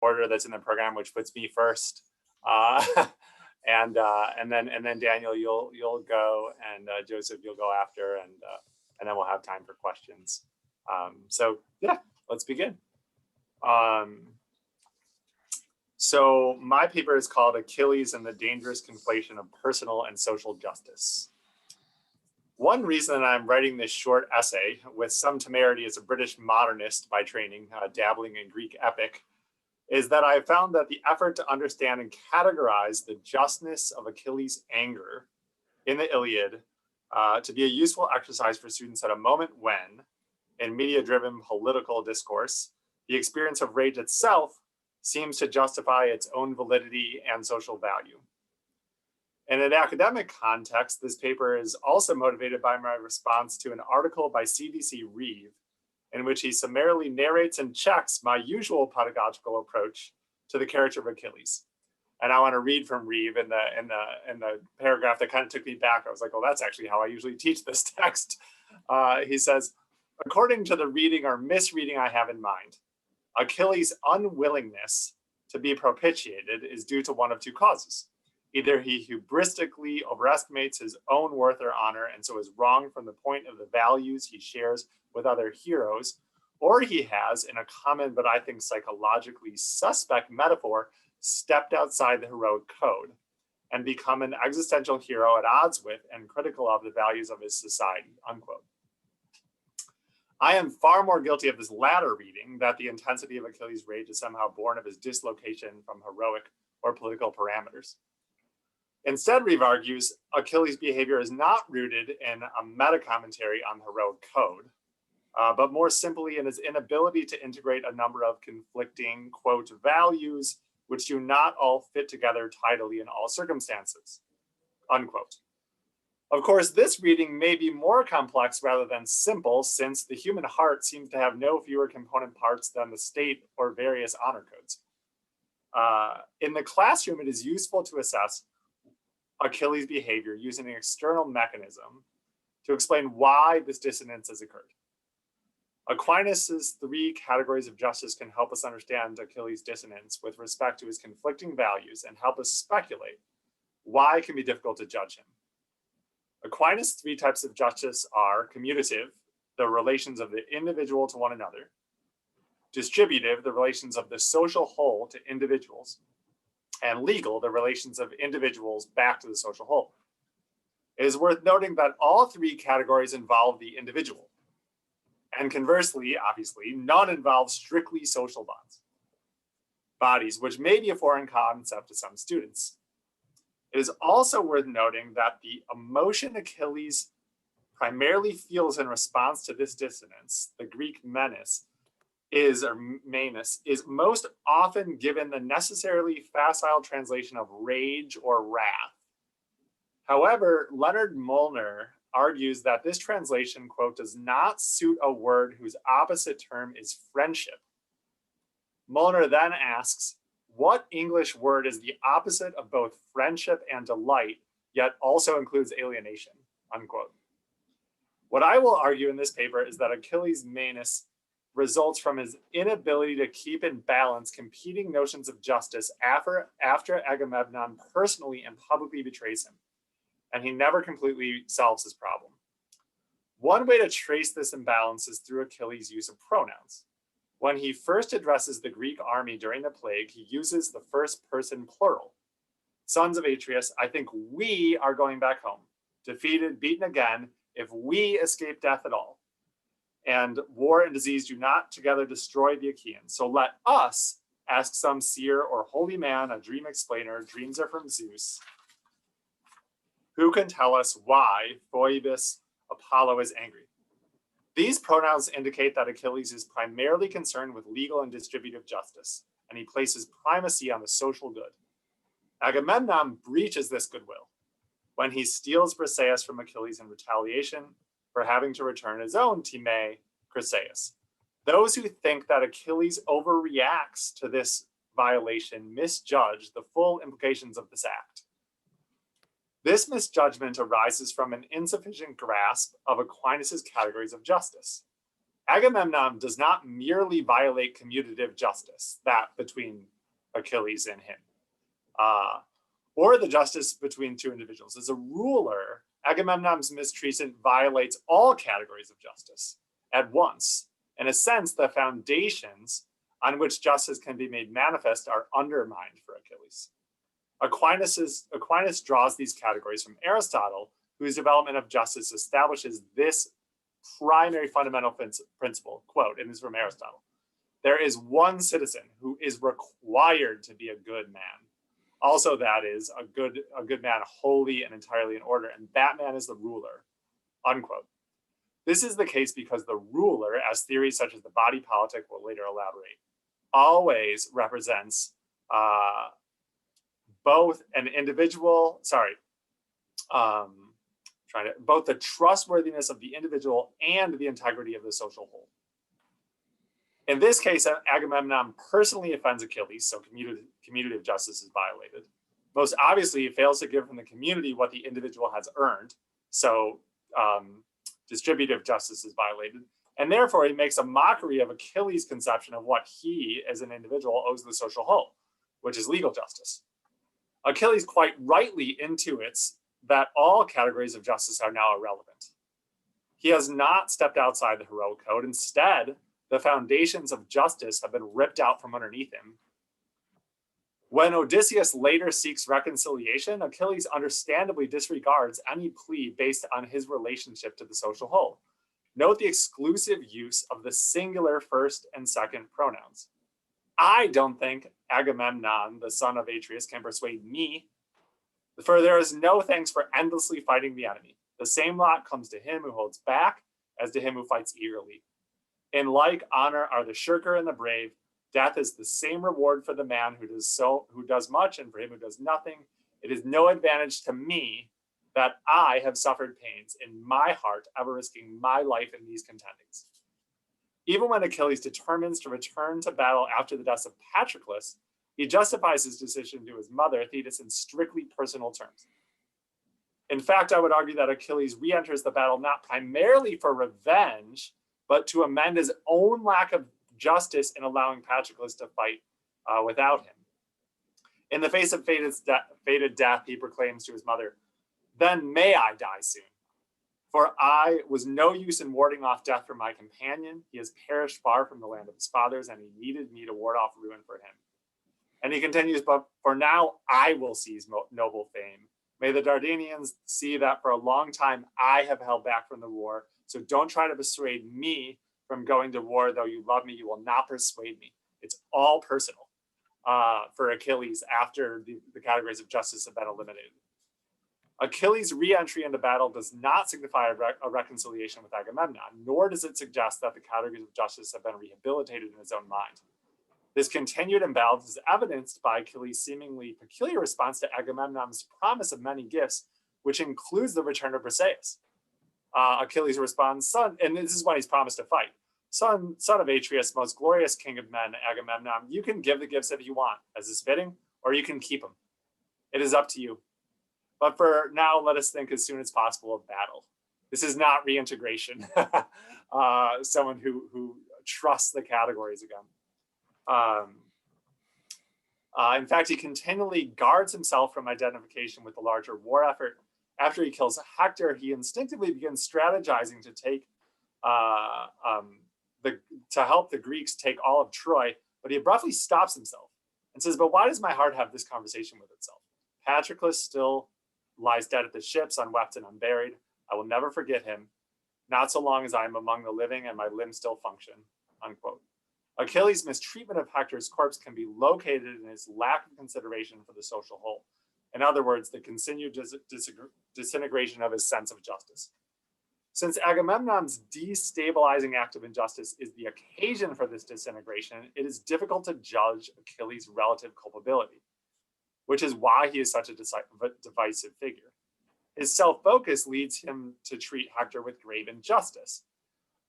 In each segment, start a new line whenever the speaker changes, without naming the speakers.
order that's in the program, which puts me first. And then Daniel, you'll go, and Joseph, you'll go after, and then we'll have time for questions. So yeah, let's begin. So my paper is called Achilles and the Dangerous Conflation of Personal and Social Justice. One reason that I'm writing this short essay with some temerity as a British modernist by training, dabbling in Greek epic, is that I found that the effort to understand and categorize the justness of Achilles' anger in the Iliad to be a useful exercise for students at a moment when, in media-driven political discourse, the experience of rage itself seems to justify its own validity and social value. In an academic context, this paper is also motivated by my response to an article by CDC Reeve, in which he summarily narrates and checks my usual pedagogical approach to the character of Achilles. And I want to read from Reeve in the paragraph that kind of took me back. I was like, well, that's actually how I usually teach this text. He says, according to the reading or misreading I have in mind, Achilles' unwillingness to be propitiated is due to one of two causes. Either he hubristically overestimates his own worth or honor and so is wrong from the point of the values he shares with other heroes, or he has, in a common but I think psychologically suspect metaphor, stepped outside the heroic code and become an existential hero at odds with and critical of the values of his society, unquote. I am far more guilty of this latter reading, that the intensity of Achilles' rage is somehow born of his dislocation from heroic or political parameters. Instead, Reeve argues, Achilles' behavior is not rooted in a meta-commentary on the heroic code, but more simply in his inability to integrate a number of conflicting, quote, values which do not all fit together tidily in all circumstances, unquote. Of course, this reading may be more complex rather than simple, since the human heart seems to have no fewer component parts than the state or various honor codes. In the classroom, it is useful to assess Achilles' behavior using an external mechanism to explain why this dissonance has occurred. Aquinas' 3 categories of justice can help us understand Achilles' dissonance with respect to his conflicting values and help us speculate why it can be difficult to judge him. Aquinas' 3 types of justice are commutative, the relations of the individual to one another; distributive, the relations of the social whole to individuals; and legal, the relations of individuals back to the social whole. It is worth noting that all 3 categories involve the individual. And conversely, obviously, none involve strictly social bodies, which may be a foreign concept to some students. It is also worth noting that the emotion Achilles primarily feels in response to this dissonance, the Greek menace, is most often given the necessarily facile translation of rage or wrath. However, Leonard Molnar argues that this translation, quote, does not suit a word whose opposite term is friendship. Molnar then asks, what English word is the opposite of both friendship and delight, yet also includes alienation, unquote. What I will argue in this paper is that Achilles' menace results from his inability to keep in balance competing notions of justice after Agamemnon personally and publicly betrays him, and he never completely solves his problem. One way to trace this imbalance is through Achilles' use of pronouns. When he first addresses the Greek army during the plague, he uses the first person plural. Sons of Atreus, I think we are going back home, defeated, beaten again, if we escape death at all. And war and disease do not together destroy the Achaeans. So let us ask some seer or holy man, a dream explainer, dreams are from Zeus, who can tell us why Phoebus Apollo is angry. These pronouns indicate that Achilles is primarily concerned with legal and distributive justice, and he places primacy on the social good. Agamemnon breaches this goodwill when he steals Briseis from Achilles in retaliation for having to return his own Time, Chryseis. Those who think that Achilles overreacts to this violation misjudge the full implications of this act. This misjudgment arises from an insufficient grasp of Aquinas' categories of justice. Agamemnon does not merely violate commutative justice, that between Achilles in him, or the justice between two individuals. As a ruler, Agamemnon's mistreatment violates all categories of justice at once. In a sense, the foundations on which justice can be made manifest are undermined for Achilles. Aquinas draws these categories from Aristotle, whose development of justice establishes this primary fundamental principle. Quote, and this is from Aristotle: there is one citizen who is required to be a good man. Also, that is a good man, wholly and entirely in order, and that man is the ruler, unquote. This is the case because the ruler, as theories such as the body politic will later elaborate, always represents both an individual, both the trustworthiness of the individual and the integrity of the social whole. In this case, Agamemnon personally offends Achilles, so commutative justice is violated. Most obviously, he fails to give from the community what the individual has earned, so distributive justice is violated. And therefore, he makes a mockery of Achilles' conception of what he, as an individual, owes the social whole, which is legal justice. Achilles quite rightly intuits that all categories of justice are now irrelevant. He has not stepped outside the heroic code. Instead, the foundations of justice have been ripped out from underneath him. When Odysseus later seeks reconciliation, Achilles understandably disregards any plea based on his relationship to the social whole. Note the exclusive use of the singular first and second pronouns. I don't think Agamemnon, the son of Atreus, can persuade me, for there is no thanks for endlessly fighting the enemy. The same lot comes to him who holds back as to him who fights eagerly. In like honor are the shirker and the brave. Death is the same reward for the man who does much, and for him who does nothing. It is no advantage to me that I have suffered pains in my heart, ever risking my life in these contendings. Even when Achilles determines to return to battle after the death of Patroclus, he justifies his decision to his mother, Thetis, in strictly personal terms. In fact, I would argue that Achilles re-enters the battle not primarily for revenge, but to amend his own lack of justice in allowing Patroclus to fight without him. In the face of fated death, he proclaims to his mother, "Then may I die soon. For I was no use in warding off death from my companion. He has perished far from the land of his fathers, and he needed me to ward off ruin for him." And he continues, "But for now, I will seize noble fame. May the Dardanians see that for a long time I have held back from the war. So don't try to persuade me from going to war. Though you love me, you will not persuade me." It's all personal for Achilles after the categories of justice have been eliminated. Achilles' re-entry into battle does not signify a reconciliation with Agamemnon, nor does it suggest that the categories of justice have been rehabilitated in his own mind. This continued imbalance is evidenced by Achilles' seemingly peculiar response to Agamemnon's promise of many gifts, which includes the return of Briseis. Achilles responds, "Son," and this is when he's promised to fight, son of Atreus, most glorious king of men, Agamemnon, you can give the gifts if you want, as is fitting, or you can keep them. It is up to you. But for now, let us think as soon as possible of battle." This is not reintegration. Someone who trusts the categories again. In fact, he continually guards himself from identification with the larger war effort. After he kills Hector, he instinctively begins strategizing to help the Greeks take all of Troy, but he abruptly stops himself and says, "But why does my heart have this conversation with itself? Patroclus still lies dead at the ships, unwept and unburied. I will never forget him, not so long as I am among the living and my limbs still function," unquote. Achilles' mistreatment of Hector's corpse can be located in his lack of consideration for the social whole. In other words, the continued disintegration of his sense of justice. Since Agamemnon's destabilizing act of injustice is the occasion for this disintegration, it is difficult to judge Achilles' relative culpability, which is why he is such a divisive figure. His self-focus leads him to treat Hector with grave injustice.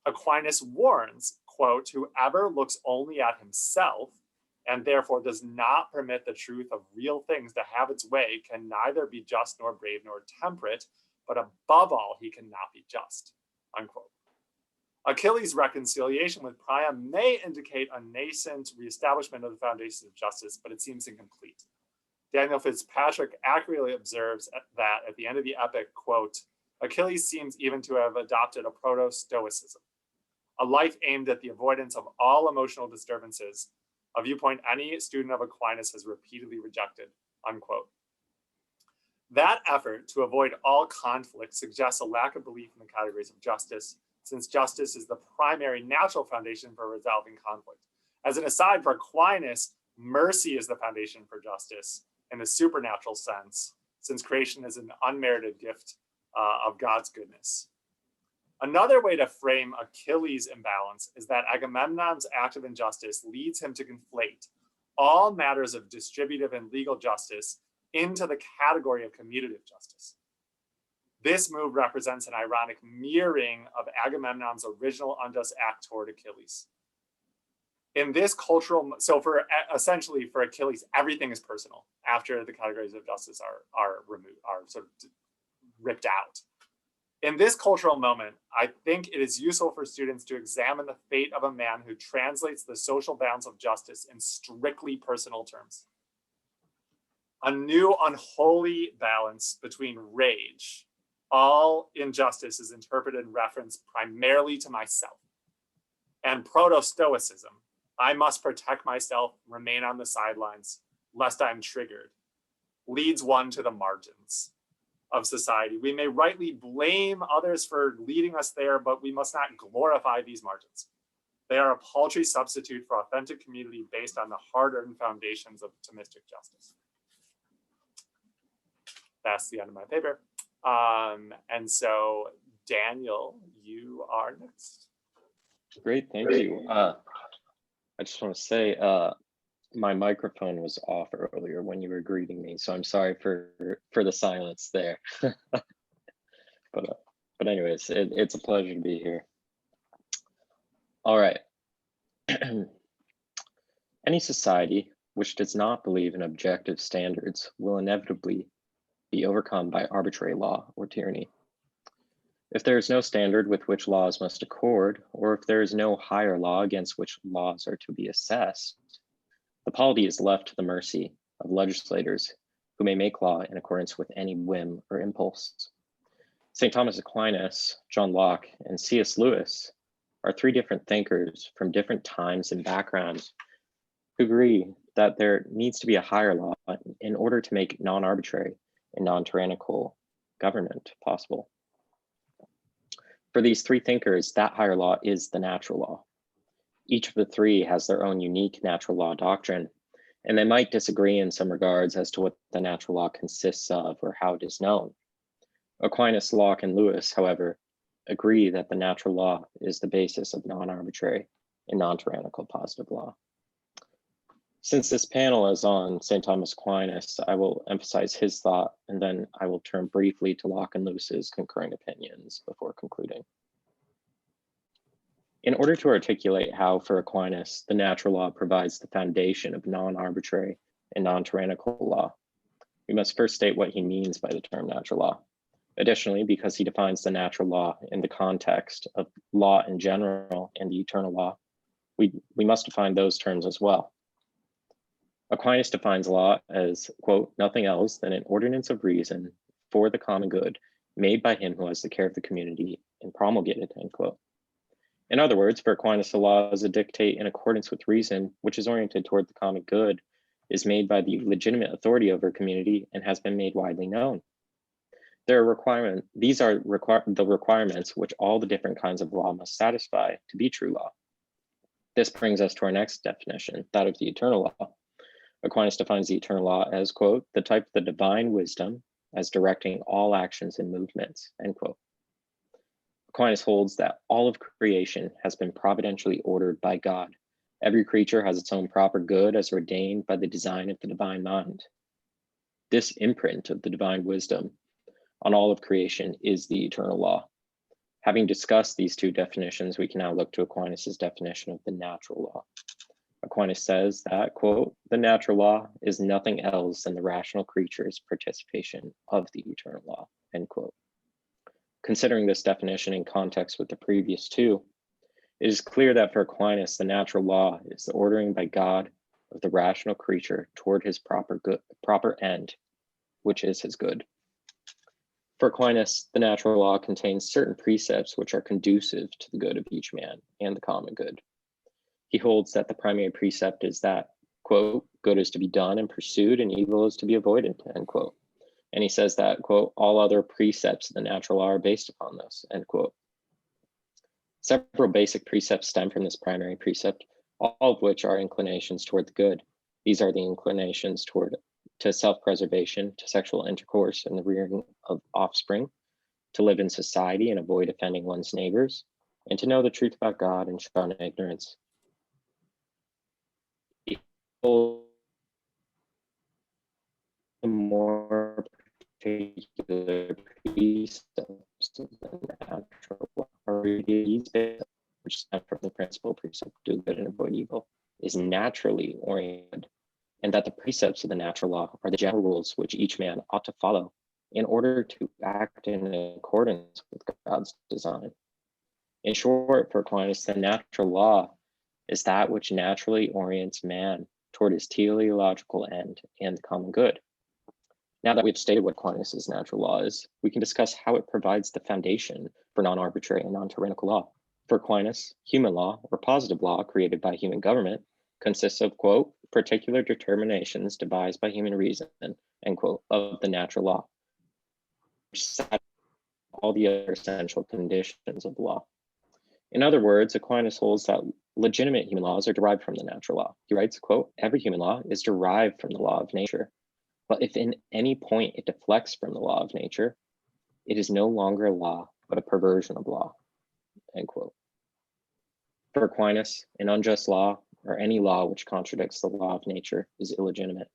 Aquinas warns, quote, "Whoever looks only at himself and therefore does not permit the truth of real things to have its way can neither be just nor brave nor temperate, but above all, he cannot be just," unquote. Achilles' reconciliation with Priam may indicate a nascent reestablishment of the foundations of justice, but it seems incomplete. Daniel Fitzpatrick accurately observes that at the end of the epic, quote, Achilles seems even to have adopted a proto-stoicism, a life aimed at the avoidance of all emotional disturbances, a viewpoint any student of Aquinas has repeatedly rejected, unquote. That effort to avoid all conflict suggests a lack of belief in the categories of justice, since justice is the primary natural foundation for resolving conflict. As an aside, for Aquinas, mercy is the foundation for justice in the supernatural sense, since creation is an unmerited gift of God's goodness. Another way to frame Achilles' imbalance is that Agamemnon's act of injustice leads him to conflate all matters of distributive and legal justice into the category of commutative justice. This move represents an ironic mirroring of Agamemnon's original unjust act toward Achilles. In this cultural, so for essentially for Achilles, everything is personal after the categories of justice are removed, are sort of ripped out. In this cultural moment, I think it is useful for students to examine the fate of a man who translates the social bounds of justice in strictly personal terms. A new unholy balance between rage, all injustice is interpreted in reference primarily to myself, and proto-stoicism, I must protect myself, remain on the sidelines, lest I'm triggered, leads one to the margins of society. We may rightly blame others for leading us there, but we must not glorify these margins. They are a paltry substitute for authentic community based on the hard-earned foundations of Thomistic justice. That's the end of my paper. And so, Daniel, you are next.
Great, thank you. I just want to say my microphone was off earlier when you were greeting me, so I'm sorry for the silence there. But anyways, it's a pleasure to be here. All right. Any society which does not believe in objective standards will inevitably be overcome by arbitrary law or tyranny. If there is no standard with which laws must accord, or if there is no higher law against which laws are to be assessed, the polity is left to the mercy of legislators who may make law in accordance with any whim or impulse. St. Thomas Aquinas, John Locke, and C.S. Lewis are three different thinkers from different times and backgrounds who agree that there needs to be a higher law in order to make non-arbitrary and non-tyrannical government possible. For these three thinkers, that higher law is the natural law. Each of the three has their own unique natural law doctrine, and they might disagree in some regards as to what the natural law consists of or how it is known. Aquinas, Locke, and Lewis, however, agree that the natural law is the basis of non-arbitrary and non-tyrannical positive law. Since this panel is on St. Thomas Aquinas, I will emphasize his thought, and then I will turn briefly to Locke and Lewis's concurring opinions before concluding. In order to articulate how, for Aquinas, the natural law provides the foundation of non-arbitrary and non-tyrannical law, we must first state what he means by the term natural law. Additionally, because he defines the natural law in the context of law in general and the eternal law, we must define those terms as well. Aquinas defines law as, quote, nothing else than an ordinance of reason for the common good made by him who has the care of the community and promulgated, end quote. In other words, for Aquinas, the law is a dictate in accordance with reason, which is oriented toward the common good, is made by the legitimate authority over a community and has been made widely known. There are these are the requirements which all the different kinds of law must satisfy to be true law. This brings us to our next definition, that of the eternal law. Aquinas defines the eternal law as, quote, the type of the divine wisdom as directing all actions and movements, end quote. Aquinas holds that all of creation has been providentially ordered by God. Every creature has its own proper good as ordained by the design of the divine mind. This imprint of the divine wisdom on all of creation is the eternal law. Having discussed these two definitions, we can now look to Aquinas' definition of the natural law. Aquinas says that, quote, the natural law is nothing else than the rational creature's participation of the eternal law, end quote. Considering this definition in context with the previous two, It is clear that for Aquinas, the natural law is the ordering by God of the rational creature toward his proper end, which is his good. For Aquinas, the natural law contains certain precepts which are conducive to the good of each man and the common good. He holds that the primary precept is that, quote, good is to be done and pursued and evil is to be avoided, end quote. And he says that, quote, all other precepts of the natural law are based upon this, end quote. Several basic precepts stem from this primary precept, all of which are inclinations toward the good. These are the inclinations to self-preservation, to sexual intercourse and the rearing of offspring, to live in society and avoid offending one's neighbors, and to know the truth about God and shun ignorance. The more particular precepts of the natural law are these, which stem from the principal precept, do good and avoid evil, is naturally oriented, and that the precepts of the natural law are the general rules which each man ought to follow in order to act in accordance with God's design. In short, for Aquinas, the natural law is that which naturally orients man toward his teleological end and the common good. Now that we've stated what Aquinas' natural law is, we can discuss how it provides the foundation for non-arbitrary and non-tyrannical law. For Aquinas, human law, or positive law created by human government, consists of, quote, particular determinations devised by human reason, end quote, of the natural law, which satisfy all the other essential conditions of the law. In other words, Aquinas holds that legitimate human laws are derived from the natural law. He writes, quote, every human law is derived from the law of nature, but if in any point it deflects from the law of nature, it is no longer a law, but a perversion of law, end quote. For Aquinas, an unjust law, or any law which contradicts the law of nature, is illegitimate.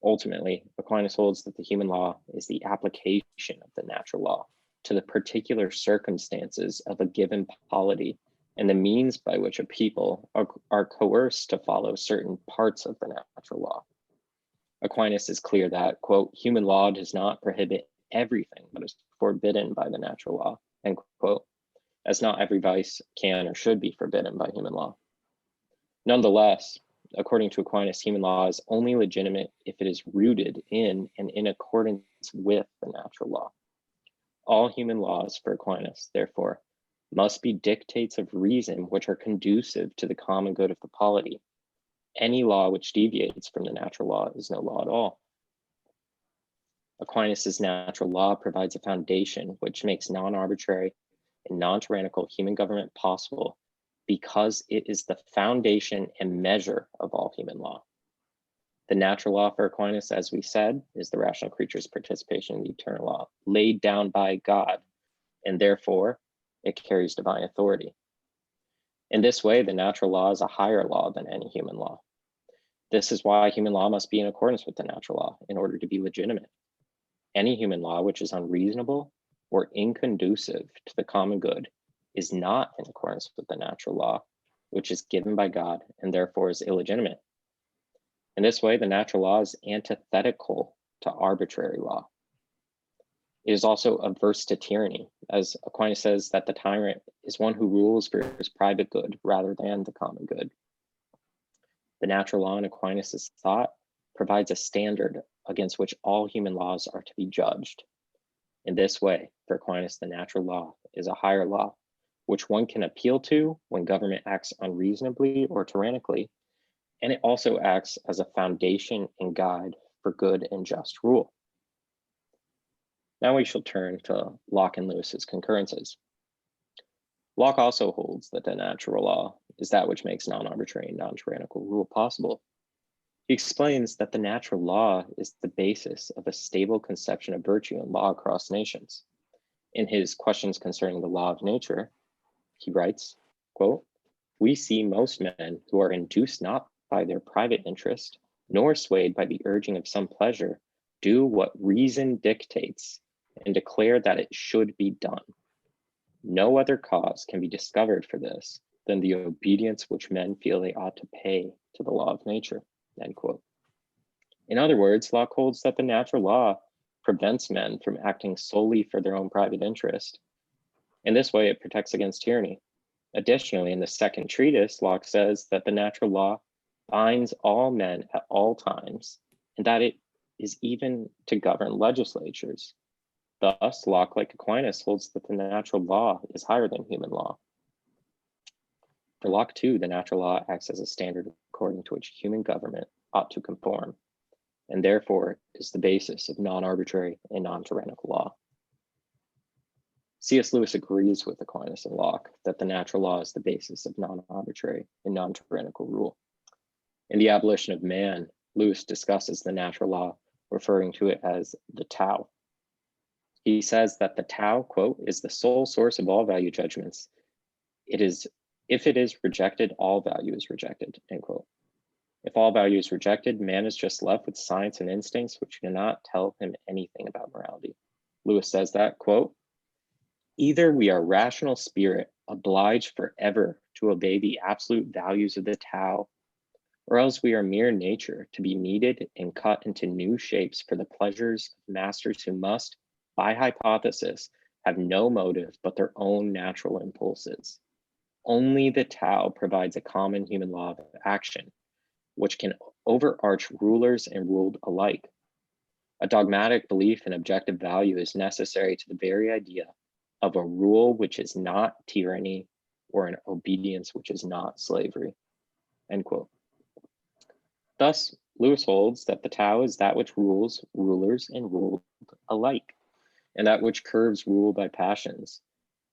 Ultimately, Aquinas holds that the human law is the application of the natural law to the particular circumstances of a given polity and the means by which a people are coerced to follow certain parts of the natural law. Aquinas is clear that, quote, human law does not prohibit everything that is forbidden by the natural law, end quote, as not every vice can or should be forbidden by human law. Nonetheless, according to Aquinas, human law is only legitimate if it is rooted in and in accordance with the natural law. All human laws, for Aquinas, therefore, must be dictates of reason which are conducive to the common good of the polity. Any law which deviates from the natural law is no law at all. Aquinas' natural law provides a foundation which makes non-arbitrary and non-tyrannical human government possible because it is the foundation and measure of all human law. The natural law for Aquinas, as we said, is the rational creature's participation in the eternal law laid down by God, and therefore it carries divine authority. In this way, the natural law is a higher law than any human law. This is why human law must be in accordance with the natural law in order to be legitimate. Any human law which is unreasonable or inconducive to the common good is not in accordance with the natural law, which is given by God and therefore is illegitimate. In this way, the natural law is antithetical to arbitrary law. It is also averse to tyranny, as Aquinas says that the tyrant is one who rules for his private good rather than the common good. The natural law in Aquinas' thought provides a standard against which all human laws are to be judged. In this way, for Aquinas, the natural law is a higher law, which one can appeal to when government acts unreasonably or tyrannically, and it also acts as a foundation and guide for good and just rule. Now we shall turn to Locke and Lewis's concurrences. Locke also holds that the natural law is that which makes non-arbitrary and non-tyrannical rule possible. He explains that the natural law is the basis of a stable conception of virtue and law across nations. In his Questions Concerning the Law of Nature, he writes, quote, we see most men who are induced not by their private interest, nor swayed by the urging of some pleasure, do what reason dictates and declare that it should be done. No other cause can be discovered for this than the obedience which men feel they ought to pay to the law of nature, end quote. In other words, Locke holds that the natural law prevents men from acting solely for their own private interest. In this way, it protects against tyranny. Additionally, in the second treatise, Locke says that the natural law binds all men at all times, and that it is even to govern legislatures. Thus, Locke, like Aquinas, holds that the natural law is higher than human law. For Locke, too, the natural law acts as a standard according to which human government ought to conform, and therefore is the basis of non-arbitrary and non-tyrannical law. C.S. Lewis agrees with Aquinas and Locke that the natural law is the basis of non-arbitrary and non-tyrannical rule. In The Abolition of Man, Lewis discusses the natural law, referring to it as the Tao. He says that the Tao, quote, is the sole source of all value judgments. If it is rejected, all value is rejected, end quote. If all value is rejected, man is just left with science and instincts which cannot tell him anything about morality. Lewis says that, quote, either we are rational spirit obliged forever to obey the absolute values of the Tao, or else we are mere nature to be kneaded and cut into new shapes for the pleasures of masters who must, by hypothesis, have no motive but their own natural impulses. Only the Tao provides a common human law of action, which can overarch rulers and ruled alike. A dogmatic belief in objective value is necessary to the very idea of a rule which is not tyranny or an obedience which is not slavery, end quote. Thus, Lewis holds that the Tao is that which rules rulers and ruled alike, and that which curbs rule by passions,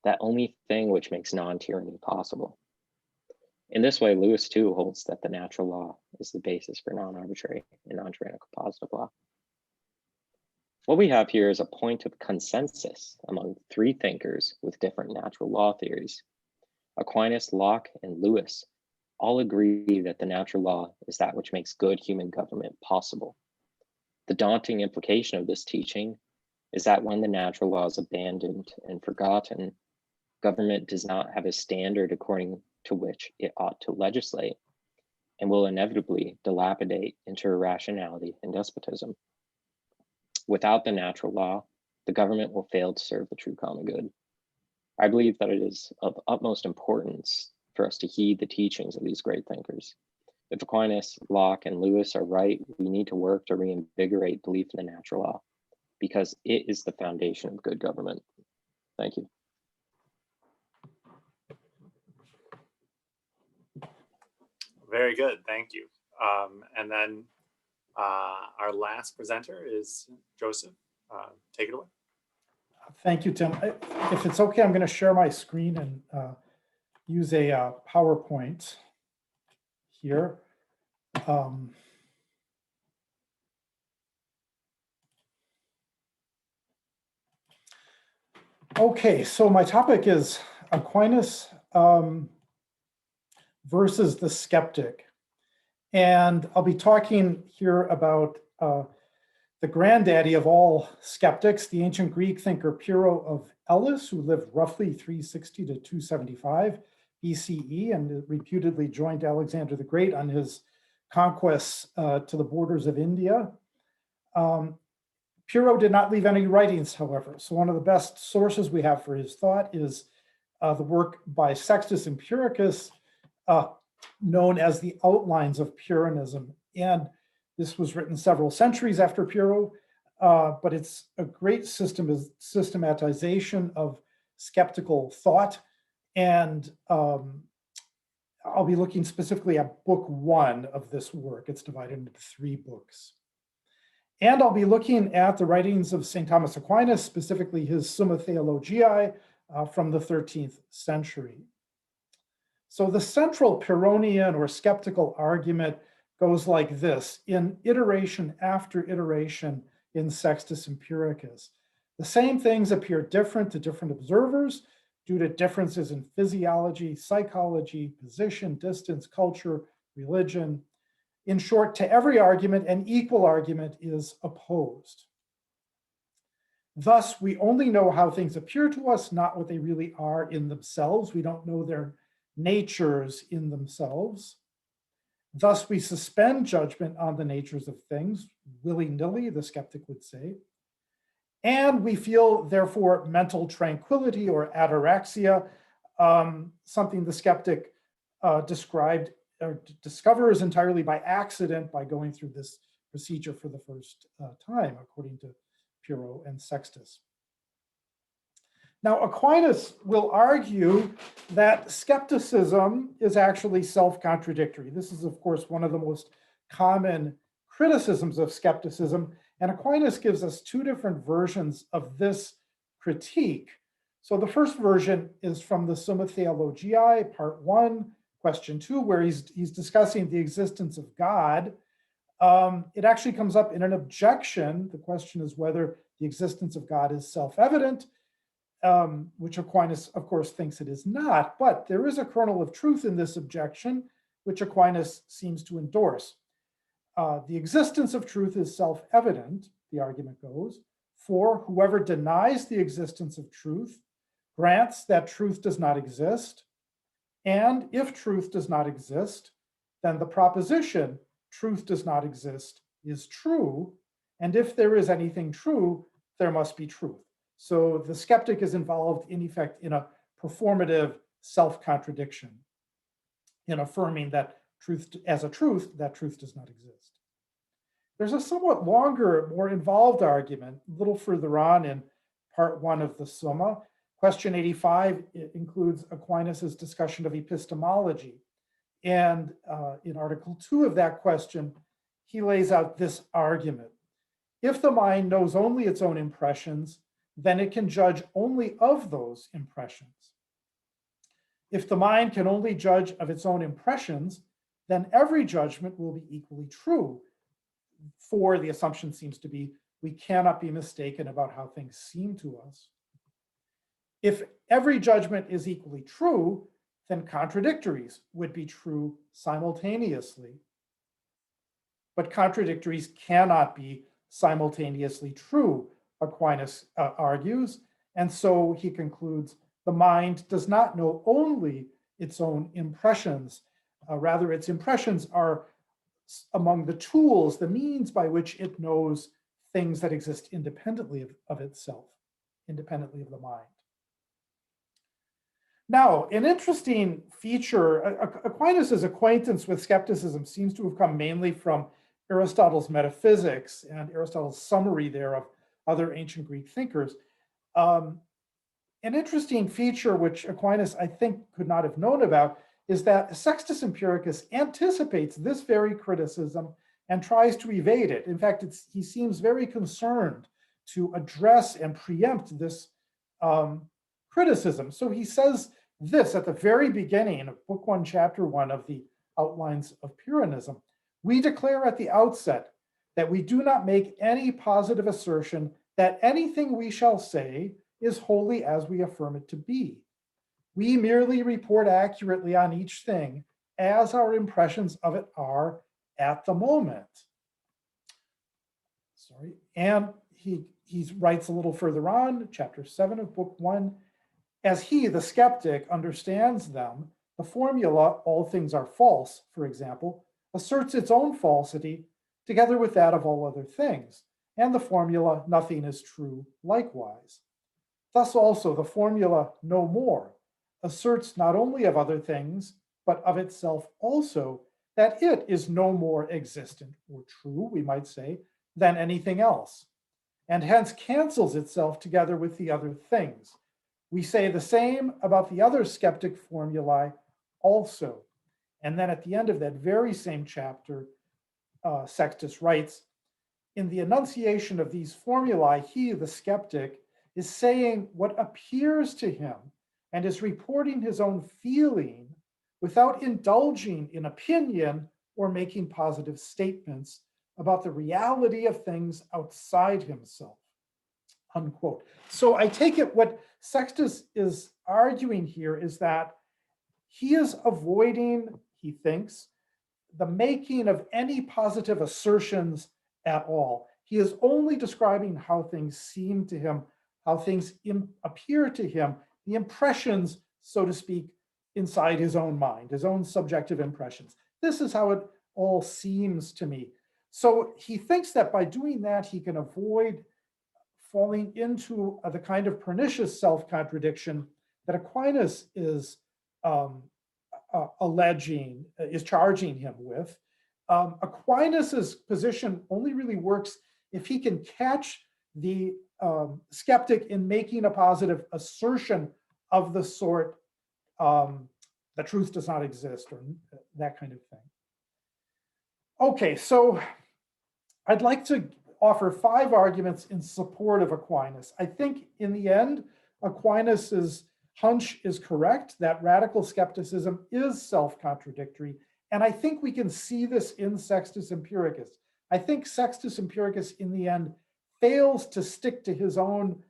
that only thing which makes non-tyranny possible. In this way, Lewis too holds that the natural law is the basis for non-arbitrary and non-tyrannical positive law. What we have here is a point of consensus among three thinkers with different natural law theories. Aquinas, Locke, and Lewis all agree that the natural law is that which makes good human government possible. The daunting implication of this teaching is that when the natural law is abandoned and forgotten, government does not have a standard according to which it ought to legislate, and will inevitably dilapidate into irrationality and despotism. Without the natural law, the government will fail to serve the true common good. I believe that it is of utmost importance for us to heed the teachings of these great thinkers. If Aquinas, Locke, and Lewis are right, we need to work to reinvigorate belief in the natural law, because it is the foundation of good government. Thank you.
Very good, thank you. And then our last presenter is Joseph. Take it away.
Thank you, Tim. If it's okay, I'm going to share my screen and use a PowerPoint here. Okay, so my topic is Aquinas versus the skeptic. And I'll be talking here about the granddaddy of all skeptics, the ancient Greek thinker Pyrrho of Elis, who lived roughly 360 to 275 BCE and reputedly joined Alexander the Great on his conquests to the borders of India. Pyrrho did not leave any writings, however. So one of the best sources we have for his thought is the work by Sextus Empiricus, known as the Outlines of Pyrrhonism. And this was written several centuries after Pyrrho, but it's a great systematization of skeptical thought. And I'll be looking specifically at book 1 of this work. It's divided into 3 books. And I'll be looking at the writings of St. Thomas Aquinas, specifically his Summa Theologiae from the 13th century. So the central Pyrrhonian or skeptical argument goes like this, in iteration after iteration in Sextus Empiricus. The same things appear different to different observers due to differences in physiology, psychology, position, distance, culture, religion. In short, to every argument, an equal argument is opposed. Thus, we only know how things appear to us, not what they really are in themselves. We don't know their natures in themselves. Thus, we suspend judgment on the natures of things, willy-nilly, the skeptic would say. And we feel, therefore, mental tranquility or ataraxia something the skeptic described or discovers entirely by accident by going through this procedure for the first time, according to Pyrrho and Sextus. Now, Aquinas will argue that skepticism is actually self-contradictory. This is, of course, one of the most common criticisms of skepticism, and Aquinas gives us two different versions of this critique. So the first version is from the Summa Theologiae, part 1, question 2, where he's discussing the existence of God. It actually comes up in an objection. The question is whether the existence of God is self-evident, which Aquinas, of course, thinks it is not. But there is a kernel of truth in this objection, which Aquinas seems to endorse. The existence of truth is self-evident, the argument goes, for whoever denies the existence of truth grants that truth does not exist. And if truth does not exist, then the proposition truth does not exist is true. And if there is anything true, there must be truth. So the skeptic is involved, in effect, in a performative self-contradiction in affirming that truth, as a truth, that truth does not exist. There's a somewhat longer, more involved argument, a little further on in part 1 of the Summa. Question 85 includes Aquinas' discussion of epistemology. And in Article 2 of that question, he lays out this argument. If the mind knows only its own impressions, then it can judge only of those impressions. If the mind can only judge of its own impressions, then every judgment will be equally true. For the assumption seems to be, we cannot be mistaken about how things seem to us. If every judgment is equally true, then contradictories would be true simultaneously. But contradictories cannot be simultaneously true, Aquinas argues. And so he concludes, the mind does not know only its own impressions. Rather, its impressions are among the tools, the means by which it knows things that exist independently of itself, independently of the mind. Now, an interesting feature, Aquinas' acquaintance with skepticism seems to have come mainly from Aristotle's metaphysics and Aristotle's summary there of other ancient Greek thinkers. An interesting feature which Aquinas, I think, could not have known about is that Sextus Empiricus anticipates this very criticism and tries to evade it. In fact, he seems very concerned to address and preempt this criticism. So he says this at the very beginning of Book 1, Chapter 1 of the Outlines of Pyrrhonism. We declare at the outset that we do not make any positive assertion that anything we shall say is wholly as we affirm it to be. We merely report accurately on each thing as our impressions of it are at the moment. Sorry, and he writes a little further on, Chapter 7 of Book 1, as he, the skeptic, understands them, the formula, all things are false, for example, asserts its own falsity together with that of all other things, and the formula, nothing is true, likewise. Thus also the formula, no more, asserts not only of other things, but of itself also, that it is no more existent or true, we might say, than anything else, and hence cancels itself together with the other things. We say the same about the other skeptic formulae also. And then at the end of that very same chapter, Sextus writes, in the enunciation of these formulae, he, the skeptic, is saying what appears to him and is reporting his own feeling without indulging in opinion or making positive statements about the reality of things outside himself, unquote. So I take it what Sextus is arguing here is that he is avoiding, he thinks, the making of any positive assertions at all. He is only describing how things seem to him, how things appear to him, the impressions, so to speak, inside his own mind, his own subjective impressions. This is how it all seems to me. So he thinks that by doing that, he can avoid falling into the kind of pernicious self-contradiction that Aquinas is charging him with. Aquinas's position only really works if he can catch the skeptic in making a positive assertion of the sort, the truth does not exist, or that kind of thing. Okay, so I'd like to offer 5 arguments in support of Aquinas. I think in the end, Aquinas's hunch is correct, that radical skepticism is self-contradictory. And I think we can see this in Sextus Empiricus. I think Sextus Empiricus in the end fails to stick to his own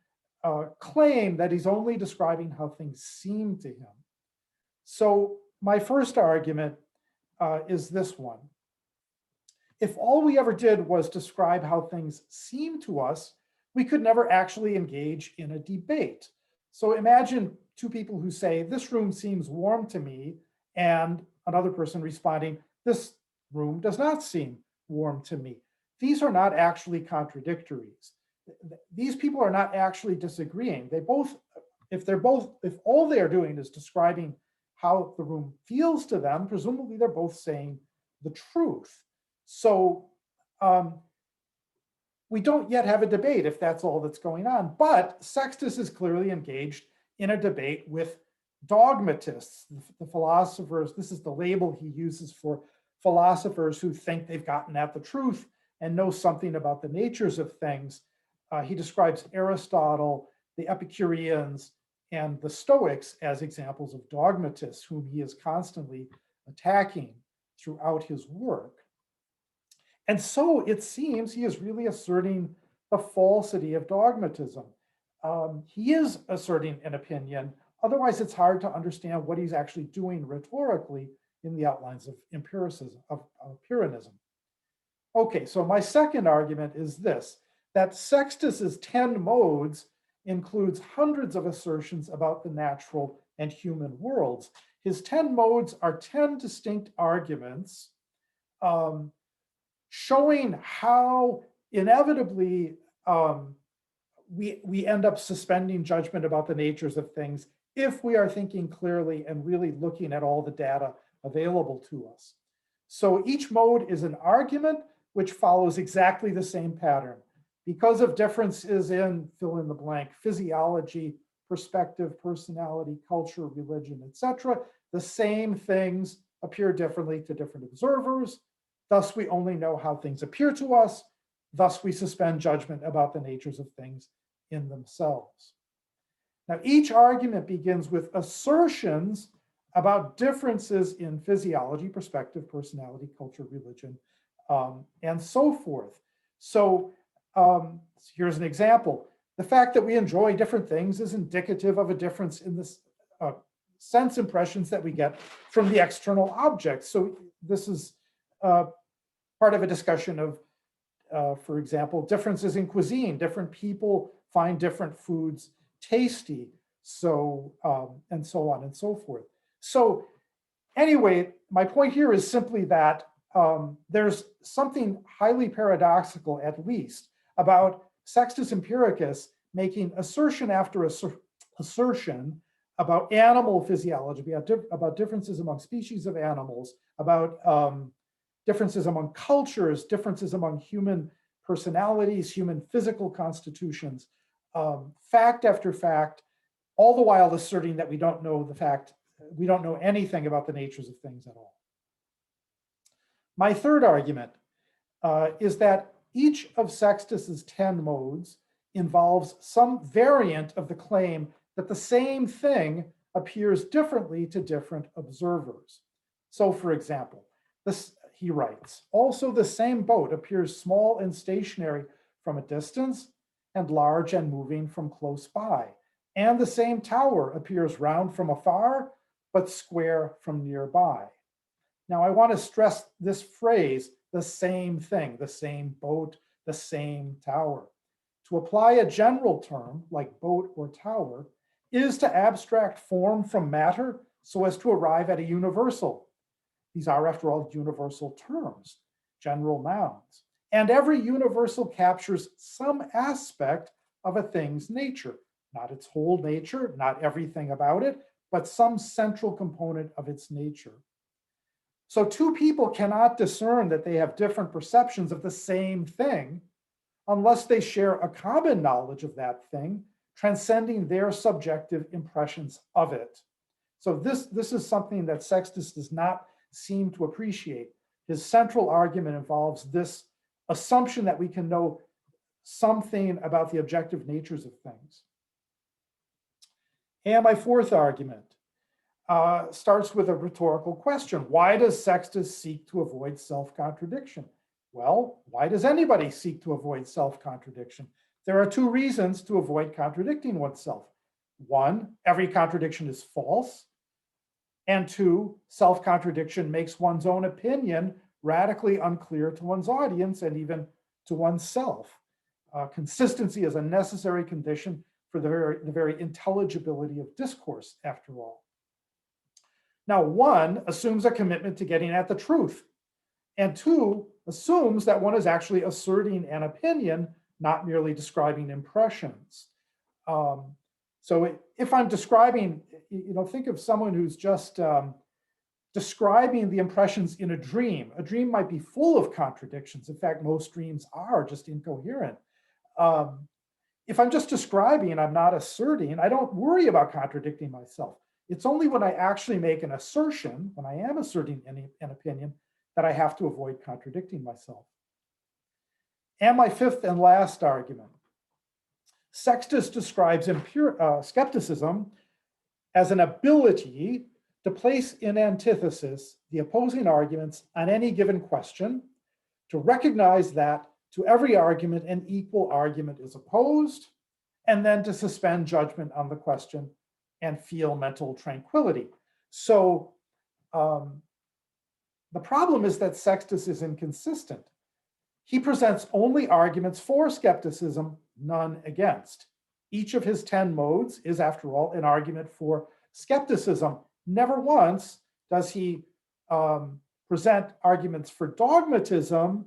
claim that he's only describing how things seem to him. So my first argument is this one. If all we ever did was describe how things seem to us, we could never actually engage in a debate. So imagine 2 people who say, this room seems warm to me, and another person responding, this room does not seem warm to me. These are not actually contradictories. These people are not actually disagreeing. They both, if all they are doing is describing how the room feels to them, presumably they're both saying the truth. So we don't yet have a debate if that's all that's going on, but Sextus is clearly engaged in a debate with dogmatists, the philosophers. This is the label he uses for philosophers who think they've gotten at the truth and know something about the natures of things. He describes Aristotle, the Epicureans, and the Stoics as examples of dogmatists whom he is constantly attacking throughout his work. And so it seems he is really asserting the falsity of dogmatism. He is asserting an opinion. Otherwise, it's hard to understand what he's actually doing rhetorically in the outlines of empiricism, of Pyrrhonism. Okay, so my second argument is this, that Sextus's 10 modes includes hundreds of assertions about the natural and human worlds. His 10 modes are 10 distinct arguments showing how inevitably we end up suspending judgment about the natures of things if we are thinking clearly and really looking at all the data available to us. So each mode is an argument which follows exactly the same pattern. Because of differences in fill in the blank, physiology, perspective, personality, culture, religion, etc., the same things appear differently to different observers. Thus, we only know how things appear to us. Thus, we suspend judgment about the natures of things in themselves. Now, each argument begins with assertions about differences in physiology, perspective, personality, culture, religion, and so forth. So here's an example. The fact that we enjoy different things is indicative of a difference in the sense impressions that we get from the external objects. So this is part of a discussion of, for example, differences in cuisine. Different people find different foods tasty, so and so on and so forth. So anyway, my point here is simply that there's something highly paradoxical, at least, about Sextus Empiricus making assertion after assertion about animal physiology, about differences among species of animals, about differences among cultures, differences among human personalities, human physical constitutions, fact after fact, all the while asserting that we don't know anything about the natures of things at all. My third argument is that each of Sextus's 10 modes involves some variant of the claim that the same thing appears differently to different observers. So, for example, he writes, also the same boat appears small and stationary from a distance and large and moving from close by. And the same tower appears round from afar, but square from nearby. Now, I want to stress this phrase, the same thing, the same boat, the same tower. To apply a general term like boat or tower is to abstract form from matter so as to arrive at a universal. These are, after all, universal terms, general nouns. And every universal captures some aspect of a thing's nature. not its whole nature, not everything about it, but some central component of its nature. So two people cannot discern that they have different perceptions of the same thing unless they share a common knowledge of that thing, transcending their subjective impressions of it. So this is something that Sextus does not seem to appreciate. His central argument involves this assumption that we can know something about the objective natures of things. And my fourth argument starts with a rhetorical question. Why does Sextus seek to avoid self-contradiction? Well, why does anybody seek to avoid self-contradiction? There are two reasons to avoid contradicting oneself. One, every contradiction is false. And two, self-contradiction makes one's own opinion radically unclear to one's audience and even to oneself. Consistency is a necessary condition for the very intelligibility of discourse, after all. Now, one assumes a commitment to getting at the truth, and two assumes that one is actually asserting an opinion, not merely describing impressions. So if I'm describing, think of someone who's just describing the impressions in a dream. A dream might be full of contradictions. In fact, most dreams are just incoherent. If I'm just describing, I'm not asserting, I don't worry about contradicting myself. It's only when I actually make an assertion, when I am asserting an opinion, that I have to avoid contradicting myself. And my fifth and last argument. Sextus describes skepticism as an ability to place in antithesis the opposing arguments on any given question, to recognize that to every argument an equal argument is opposed, and then to suspend judgment on the question and feel mental tranquility. So the problem is that Sextus is inconsistent. He presents only arguments for skepticism, none against. Each of his 10 modes is, after all, an argument for skepticism. Never once does he present arguments for dogmatism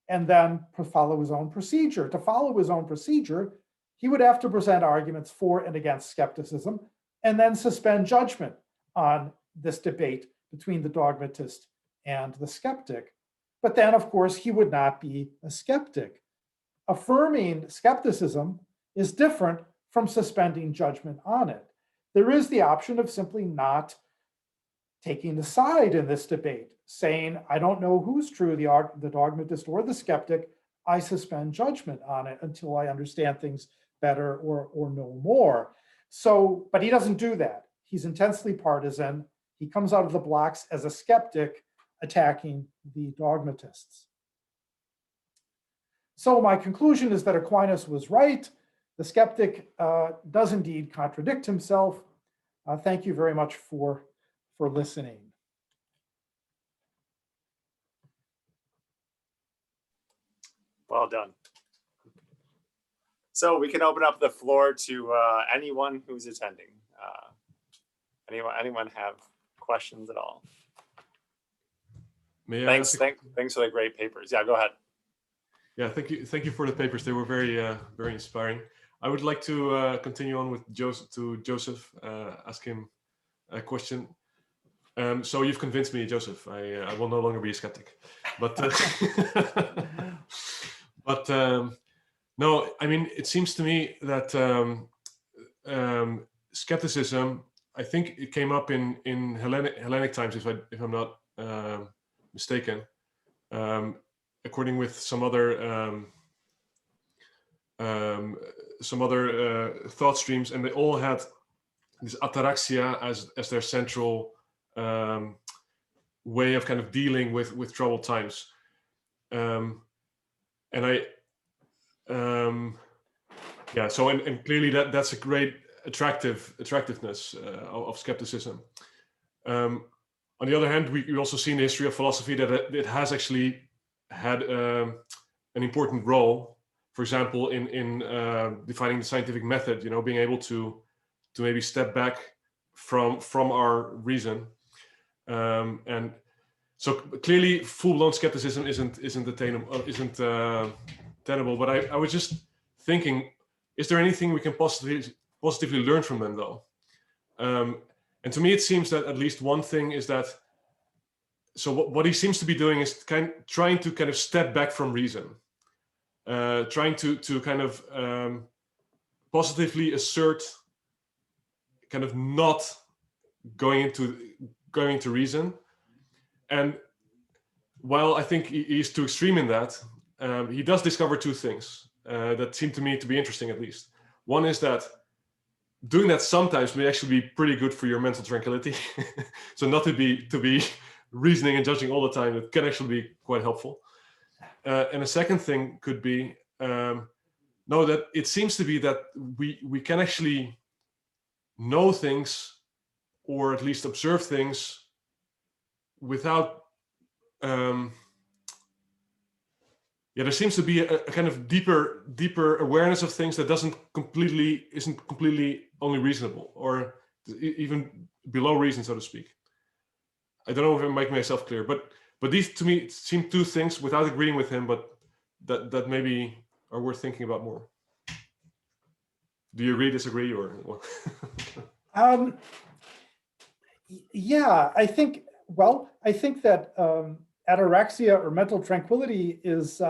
and then follow his own procedure. To follow his own procedure, he would have to present arguments for and against skepticism and then suspend judgment on this debate between the dogmatist and the skeptic. But then, of course, he would not be a skeptic. Affirming skepticism is different from suspending judgment on it. There is the option of simply not taking a side in this debate, saying, I don't know who's true, the dogmatist or the skeptic. I suspend judgment on it until I understand things better or know more. So, but he doesn't do that. He's intensely partisan. He comes out of the blocks as a skeptic attacking the dogmatists. So my conclusion is that Aquinas was right. The skeptic does indeed contradict himself. Thank you very much for listening.
Well done. So we can open up the floor to anyone who's attending. Anyone have questions at all? Thanks for the great papers. Yeah, go ahead.
Yeah, thank you for the papers. They were very very inspiring. I would like to continue on with Joseph, ask him a question. So you've convinced me, Joseph. I will no longer be a skeptic, but but no, I mean, it seems to me that skepticism, I think it came up in Hellenic times, if I'm not mistaken, according with some other thought streams, and they all had this ataraxia as their central way of kind of dealing with troubled times, and yeah. So and clearly that's a great attractiveness of skepticism. On the other hand, we also see in the history of philosophy that it has actually had an important role. For example, in defining the scientific method, being able to maybe step back from our reason, and so clearly full-blown skepticism isn't tenable. But I was just thinking, is there anything we can positively learn from them, though? And to me, it seems that at least one thing is that, so what he seems to be doing is trying to kind of step back from reason, trying to kind of positively assert kind of not going into reason. And while I think he's too extreme in that, he does discover two things that seem to me to be interesting, at least. One is that doing that sometimes may actually be pretty good for your mental tranquility. So not to be reasoning and judging all the time, it can actually be quite helpful. And a second thing could be, no, that it seems to be that we can actually know things, or at least observe things, without there seems to be a kind of deeper awareness of things that isn't completely only reasonable, or even below reason, so to speak. I don't know if I make myself clear, but these to me seem two things, without agreeing with him, but that maybe are worth thinking about more. Do you agree, disagree, or?
Yeah, I think that ataraxia or mental tranquility is,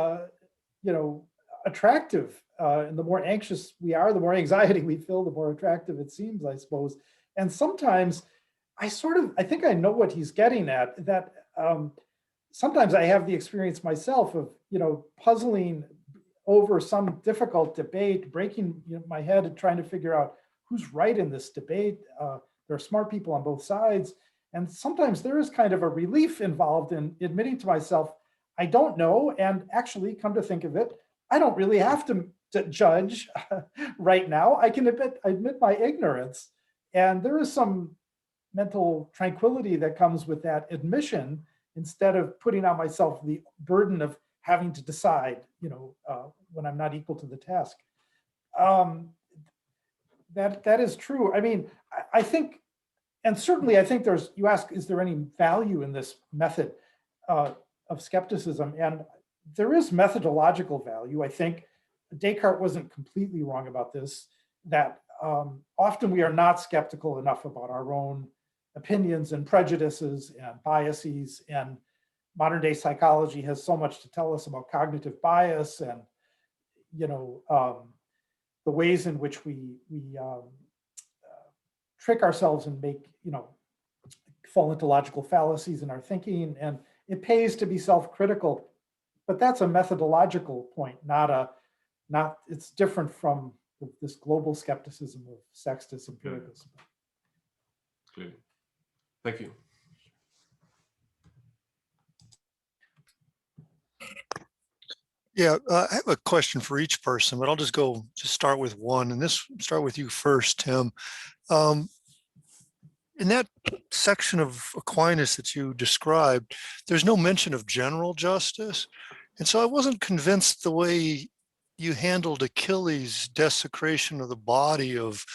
attractive. And the more anxious we are, the more anxiety we feel, the more attractive it seems, I suppose. And sometimes I think I know what he's getting at, that sometimes I have the experience myself of, puzzling over some difficult debate, breaking my head and trying to figure out who's right in this debate. There are smart people on both sides. And sometimes there is kind of a relief involved in admitting to myself, I don't know. And actually, come to think of it, I don't really have to judge right now. I can admit my ignorance. And there is some mental tranquility that comes with that admission, instead of putting on myself the burden of having to decide, when I'm not equal to the task. That is true. I mean, I think, and certainly I think you ask, is there any value in this method of skepticism? And there is methodological value. I think Descartes wasn't completely wrong about this, that often we are not skeptical enough about our own opinions and prejudices and biases, and modern day psychology has so much to tell us about cognitive bias and, the ways in which we trick ourselves and make, fall into logical fallacies in our thinking. And it pays to be self-critical, but that's a methodological point, it's different from this global skepticism of Sextus Empiricus.
Clearly. Thank you.
Yeah, I have a question for each person, but I'll just start with one, and start with you first, Tim. In that section of Aquinas that you described, there's no mention of general justice. And so I wasn't convinced the way you handled Achilles' desecration of the body of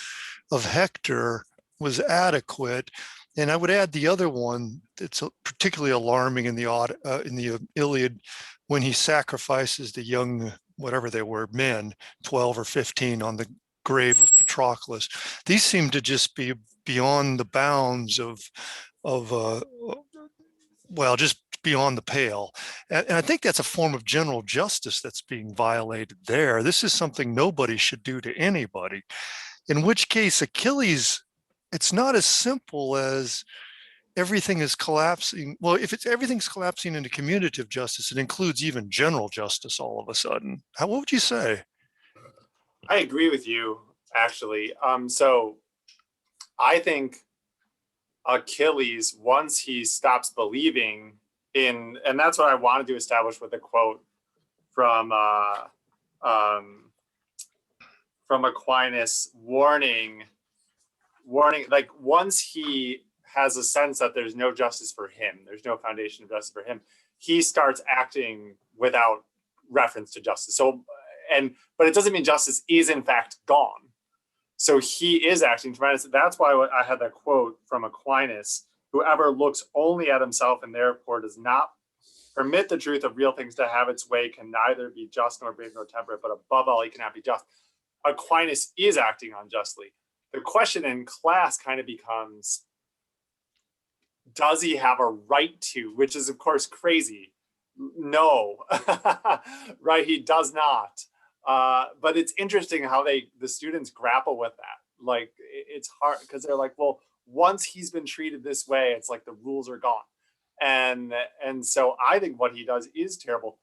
Hector was adequate. And I would add the other one that's particularly alarming in the Iliad, when he sacrifices the young, whatever they were, men, 12 or 15, on the grave of Patroclus. These seem to just be beyond the bounds of just beyond the pale. And I think that's a form of general justice that's being violated there. This is something nobody should do to anybody. In which case, Achilles, it's not as simple as everything is collapsing. Well, if everything's collapsing into commutative justice, it includes even general justice all of a sudden. What would you say?
I agree with you, actually. So I think Achilles, once he stops believing in, and that's what I wanted to establish with a quote from Aquinas, warning, like once he has a sense that there's no justice for him, there's no foundation of justice for him, he starts acting without reference to justice. So, but it doesn't mean justice is in fact gone. So he is acting tremendous. That's why I had that quote from Aquinas: whoever looks only at himself and therefore does not permit the truth of real things to have its way can neither be just nor brave nor temperate, but above all, he cannot be just. Aquinas is acting unjustly. The question in class kind of becomes, does he have a right to, which is of course crazy. No, right, he does not. But it's interesting how the students grapple with that. Like, it's hard because they're like, well, once he's been treated this way, it's like the rules are gone. And so I think what he does is terrible.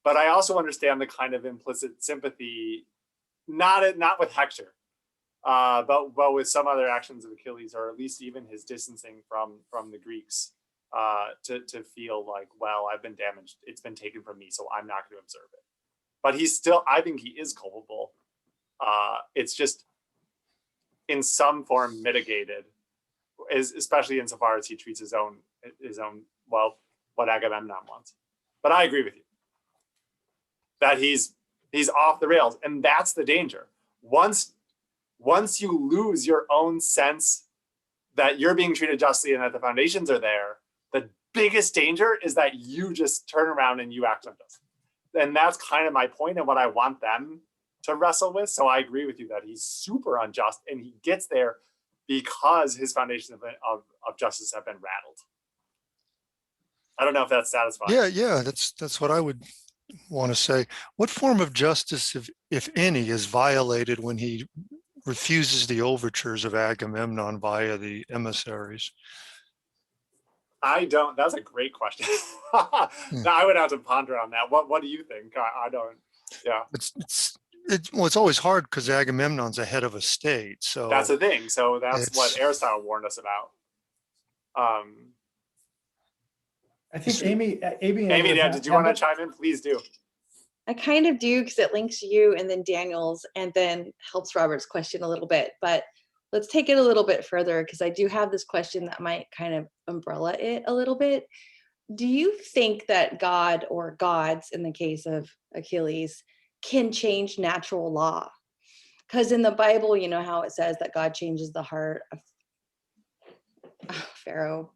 But I also understand the kind of implicit sympathy, not with Hector, but with some other actions of Achilles, or at least even his distancing from the Greeks, to feel like, well, I've been damaged, it's been taken from me, so I'm not going to observe it. But he's still, I think he is culpable. It's just in some form mitigated, especially insofar as he treats his own, well, what Agamemnon wants. But I agree with you that he's off the rails, and that's the danger. Once you lose your own sense that you're being treated justly and that the foundations are there, the biggest danger is that you just turn around and you act unjustly. And that's kind of my point and what I want them to wrestle with. So I agree with you that he's super unjust, and he gets there because his foundations of justice have been rattled. I don't know if that's satisfying.
Yeah, that's what I would want to say. What form of justice, if any, is violated when he refuses the overtures of Agamemnon via the emissaries?
I don't. That's a great question. Now, I would have to ponder on that. What do you think? I don't. Yeah.
It's always hard because Agamemnon's a head of a state. So
that's the thing. So that's what Aristotle warned us about.
I think Amy,
did you want to chime in? Please do.
I kind of do, because it links you and then Daniel's and then helps Robert's question a little bit. But let's take it a little bit further, because I do have this question that might kind of umbrella it a little bit. Do you think that God, or gods in the case of Achilles, can change natural law? Because in the Bible, you know how it says that God changes the heart of Pharaoh.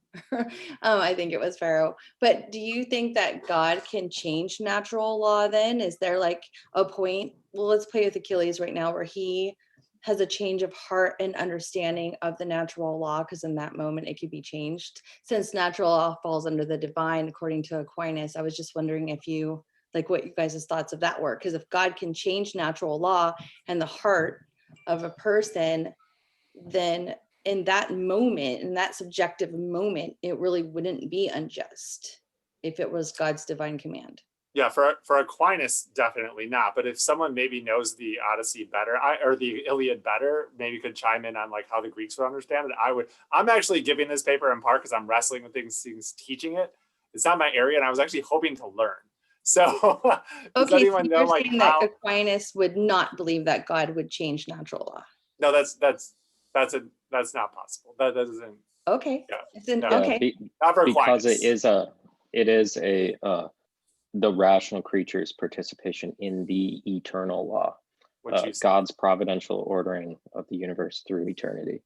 I think it was Pharaoh. But do you think that God can change natural law then? Is there like a point? Well, let's play with Achilles right now, where he has a change of heart and understanding of the natural law, because in that moment it could be changed. Since natural law falls under the divine, according to Aquinas, I was just wondering if you, like, what you guys' thoughts of that were. Because if God can change natural law and the heart of a person, then in that moment, in that subjective moment, it really wouldn't be unjust if it was God's divine command.
Yeah, for Aquinas, definitely not. But if someone maybe knows the Odyssey better, or the Iliad better, maybe could chime in on like how the Greeks would understand it. I would. I'm actually giving this paper in part because I'm wrestling with things teaching it. It's not my area, and I was actually hoping to learn. So, does
okay,
anyone
so
know
you're
like
saying
how?
That Aquinas would not believe that God would change natural law.
No, that's not possible. That doesn't.
Okay.
Yeah.
Okay.
Because it is the rational creature's participation in the eternal law, God's providential ordering of the universe through eternity.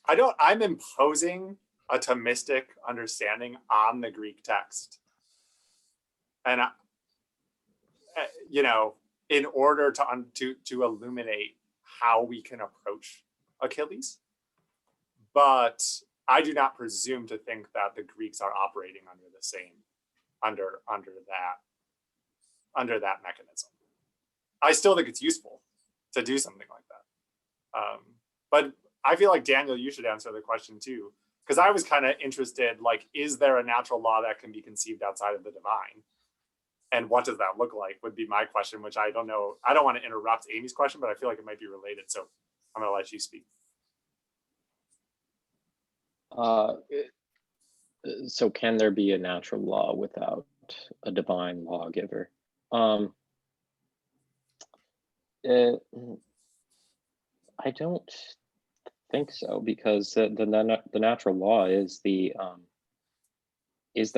I'm imposing a Thomistic understanding on the Greek text. And, in order to illuminate how we can approach Achilles. But I do not presume to think that the Greeks are operating under the same, under that mechanism. I still think it's useful to do something like that. But I feel like, Daniel, you should answer the question too, because I was kind of interested, like, is there a natural law that can be conceived outside of the divine? And what does that look like would be my question, which I don't know. I don't want to interrupt Amy's question, but I feel like it might be related. So I'm going to let you speak.
So can there be a natural law without a divine lawgiver? I don't think so, because the natural law is the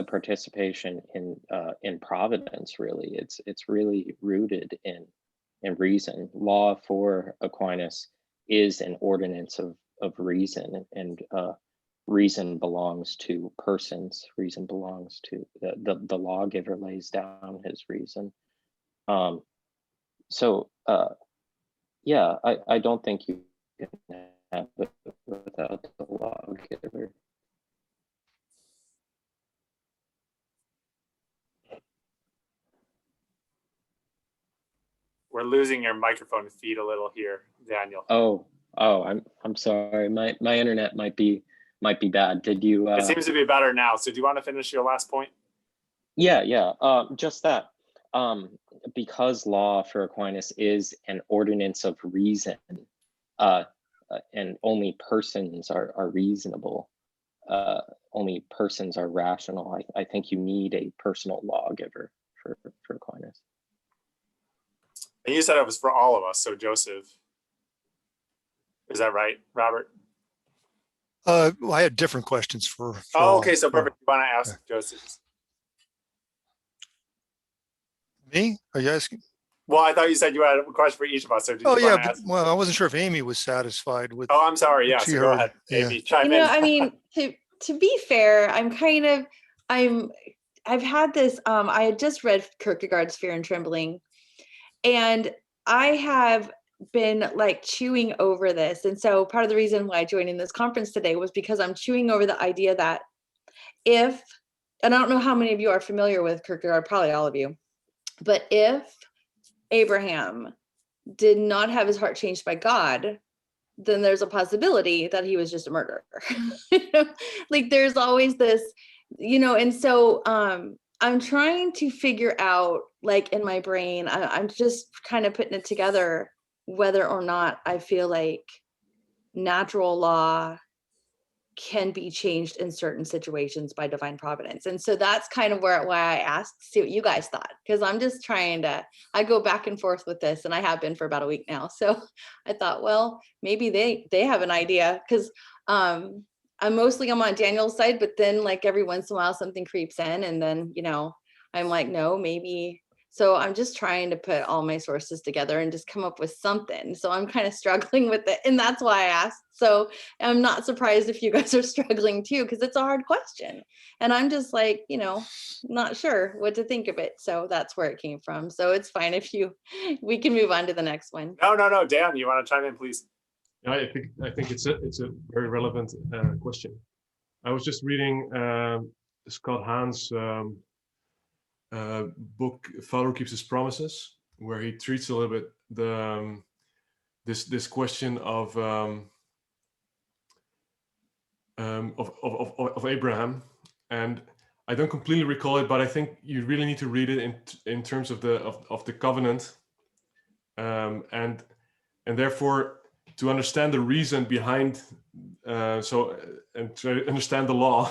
participation in providence. Really, it's really rooted in reason. Law for Aquinas is an ordinance of reason, and reason belongs to persons. Reason belongs to the lawgiver lays down his reason. Yeah, I don't think you can have it without the lawgiver.
We're losing your microphone feed a little here, Daniel.
Oh, I'm sorry. My internet might be bad. Did you?
It seems to be better now. So do you want to finish your last point?
Yeah. Just that. Because law for Aquinas is an ordinance of reason, and only persons are reasonable. Only persons are rational. I think you need a personal lawgiver for Aquinas.
And you said it was for all of us. So Joseph, is that right, Robert?
Well, I had different questions for
Oh, okay. So perfect. You want to ask Joseph?
me? Are you asking?
Well, I thought you said you had a question for each of us. So did
Oh
you
yeah,
want to
but,
ask?
well, I wasn't sure if Amy was satisfied with.
Oh, I'm sorry. Yeah.
what she
So go
heard.
ahead,
Yeah.
Amy. Chime
You know,
in.
I mean, to be fair, I've had this, I had just read Kierkegaard's Fear and Trembling, and I have been like chewing over this. And so part of the reason why I joined in this conference today was because I'm chewing over the idea that and I don't know how many of you are familiar with Kierkegaard, probably all of you, but if Abraham did not have his heart changed by God, then there's a possibility that he was just a murderer. Like there's always this, and so I'm trying to figure out, like in my brain, I'm just kind of putting it together, whether or not I feel like natural law can be changed in certain situations by divine providence. And so that's kind of why I asked, see what you guys thought, because I'm just I go back and forth with this, and I have been for about a week now. So I thought, well, maybe they have an idea, because I'm on Daniel's side, but then like every once in a while something creeps in, and then, I'm like, no, maybe. So I'm just trying to put all my sources together and just come up with something. So I'm kind of struggling with it. And that's why I asked. So I'm not surprised if you guys are struggling too, because it's a hard question. And I'm just like, not sure what to think of it. So that's where it came from. So it's fine if we can move on to the next one.
No. Dan, you want to chime in, please?
I think it's a very relevant question. I was just reading Scott Hahn's book "Father Who Keeps His Promises," where he treats a little bit this question of Abraham, and I don't completely recall it, but I think you really need to read it in terms of the covenant, and therefore to understand the reason behind and to understand the law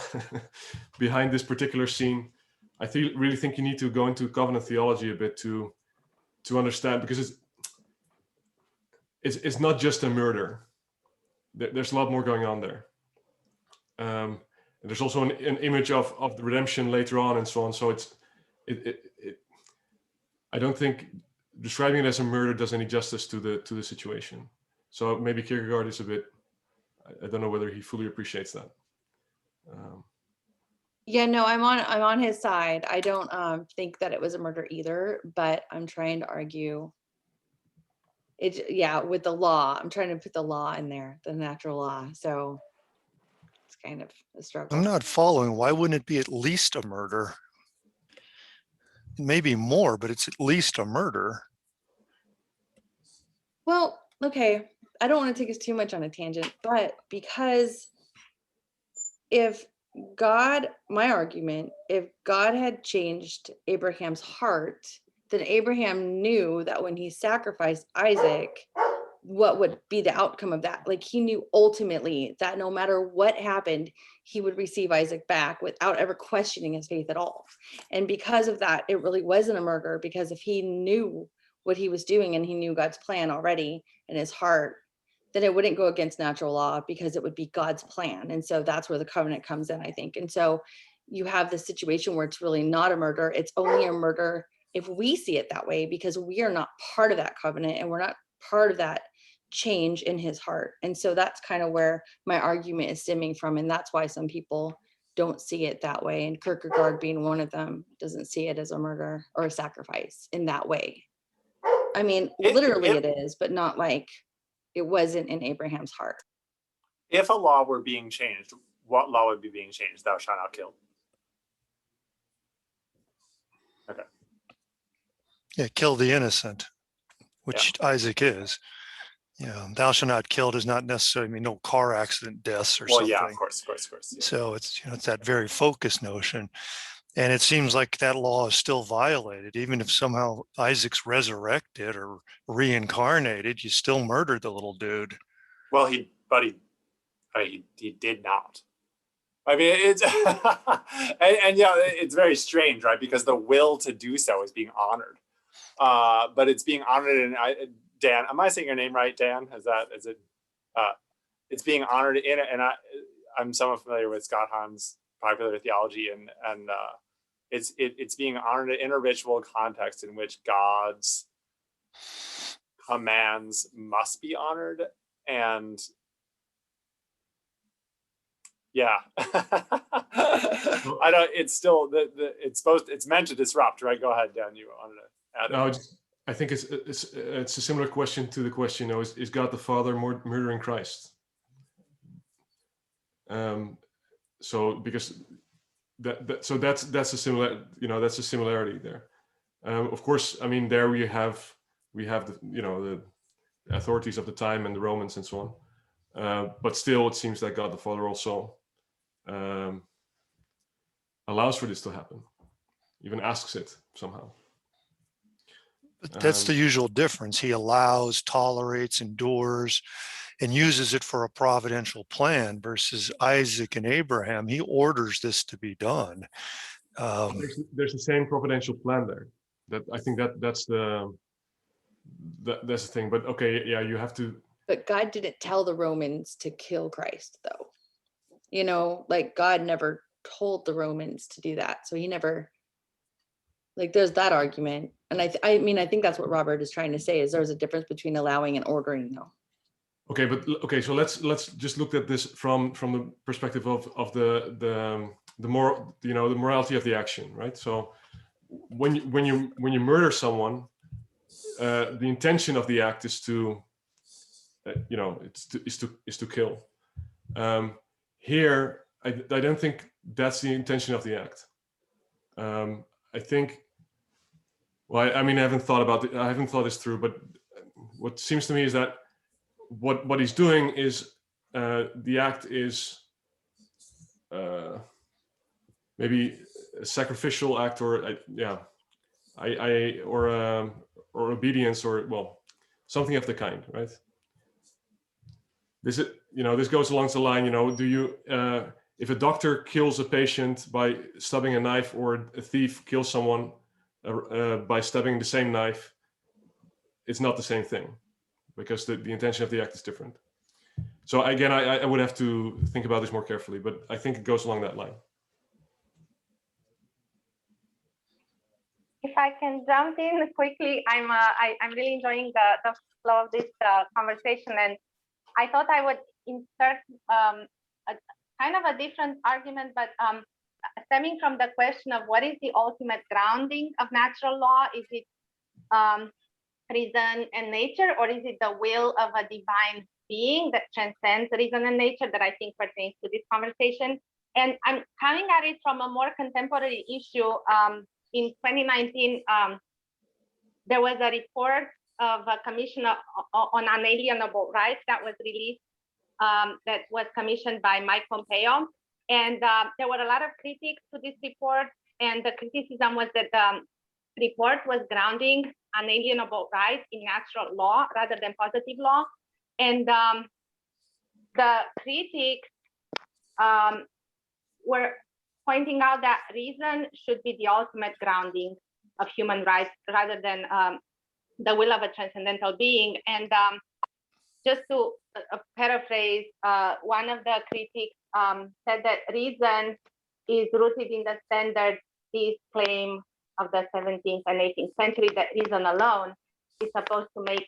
behind this particular scene. I really think you need to go into covenant theology a bit to understand, because it's not just a murder. There's a lot more going on there. There's also an image of the redemption later on and so on. So I don't think describing it as a murder does any justice to the situation. So maybe Kierkegaard is a bit, I don't know whether he fully appreciates that.
Yeah, no, I'm on his side. I don't think that it was a murder either, but I'm trying to argue with the law. I'm trying to put the law in there, the natural law. So it's kind of a struggle.
I'm not following. Why wouldn't it be at least a murder? Maybe more, but it's at least a murder.
Well, okay. I don't want to take us too much on a tangent, but because if my argument, if God had changed Abraham's heart, then Abraham knew that when he sacrificed Isaac, what would be the outcome of that? Like, he knew ultimately that no matter what happened, he would receive Isaac back without ever questioning his faith at all. And because of that, it really wasn't a murder, because if he knew what he was doing and he knew God's plan already in his heart, then it wouldn't go against natural law, because it would be God's plan. And so that's where the covenant comes in, I think. And so you have this situation where it's really not a murder. It's only a murder if we see it that way, because we are not part of that covenant, and we're not part of that change in his heart. And so that's kind of where my argument is stemming from. And that's why some people don't see it that way. And Kierkegaard being one of them doesn't see it as a murder or a sacrifice in that way. I mean, literally it is, but not like it wasn't in Abraham's heart.
If a law were being changed, what law would be being changed? Thou shalt not kill. Okay.
Yeah, kill the innocent, which Isaac is. Yeah, thou shalt not kill does not necessarily mean no car accident deaths or something.
Yeah, of course. Yeah.
So it's, it's that very focused notion. And it seems like that law is still violated, even if somehow Isaac's resurrected or reincarnated, you still murdered the little dude.
Well, he did not. I mean, it's and yeah, it's very strange, right? Because the will to do so is being honored, but it's being honored. And Dan, am I saying your name right, Dan? Is it? It's being honored in it, and I'm somewhat familiar with Scott Hahn's popular theology, and it's being honored in a ritual context in which God's commands must be honored, and yeah, I don't. It's still it's meant to disrupt, right? Go ahead, Dan. You wanted to add?
No, I think it's a similar question to the question. Is God the Father murdering Christ? So because that's a similar, that's a similarity there. Of course, I mean, there we have the the authorities of the time and the Romans and so on. But still, it seems that God the Father also allows for this to happen, even asks it somehow.
But that's the usual difference. He allows, tolerates, endures, and uses it for a providential plan versus Isaac and Abraham. He orders this to be done.
There's the same providential plan there. That I think that's the thing. But okay, yeah, you have to.
But God didn't tell the Romans to kill Christ, though. Like God never told the Romans to do that. So he never, like, there's that argument. And I mean, I think that's what Robert is trying to say, is there's a difference between allowing and ordering, though.
Okay, so let's just look at this from the perspective of the more, the morality of the action, right? So when you murder someone, the intention of the act is to is to kill. Here, I don't think that's the intention of the act. I think, well, I mean, I haven't thought this through, but what seems to me is that what he's doing is the act is maybe a sacrificial act, or or obedience, or something of the kind, right? This is, this goes along the line, do you, if a doctor kills a patient by stabbing a knife, or a thief kills someone by stabbing the same knife, it's not the same thing, because the intention of the act is different. So again, I would have to think about this more carefully, but I think it goes along that line.
If I can jump in quickly, I'm really enjoying the flow of this conversation, and I thought I would insert a kind of a different argument, but stemming from the question of what is the ultimate grounding of natural law? Is it reason and nature, or is it the will of a divine being that transcends reason and nature, that I think pertains to this conversation? And I'm coming at it from a more contemporary issue. In 2019, there was a report of a commission on unalienable rights that was released, that was commissioned by Mike Pompeo. And there were a lot of critics to this report. And the criticism was that the report was grounding unalienable rights in natural law rather than positive law. And the critics were pointing out that reason should be the ultimate grounding of human rights rather than the will of a transcendental being. And just to paraphrase, one of the critics said that reason is rooted in the standardist claim of the 17th and 18th century that reason alone is supposed to make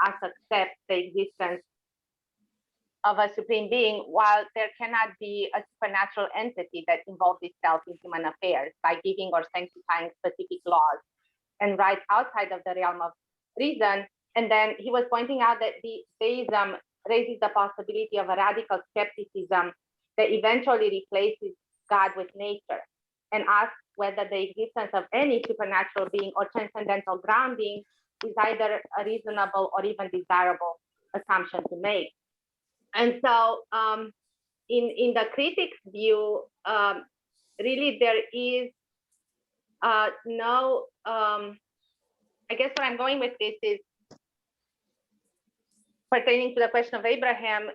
us accept the existence of a supreme being, while there cannot be a supernatural entity that involves itself in human affairs by giving or sanctifying specific laws and rights outside of the realm of reason. And then he was pointing out that the theism raises the possibility of a radical skepticism that eventually replaces God with nature, and asks whether the existence of any supernatural being or transcendental grounding is either a reasonable or even desirable assumption to make. And so in the critic's view, really there is no, I guess where I'm going with this is pertaining to the question of Abraham,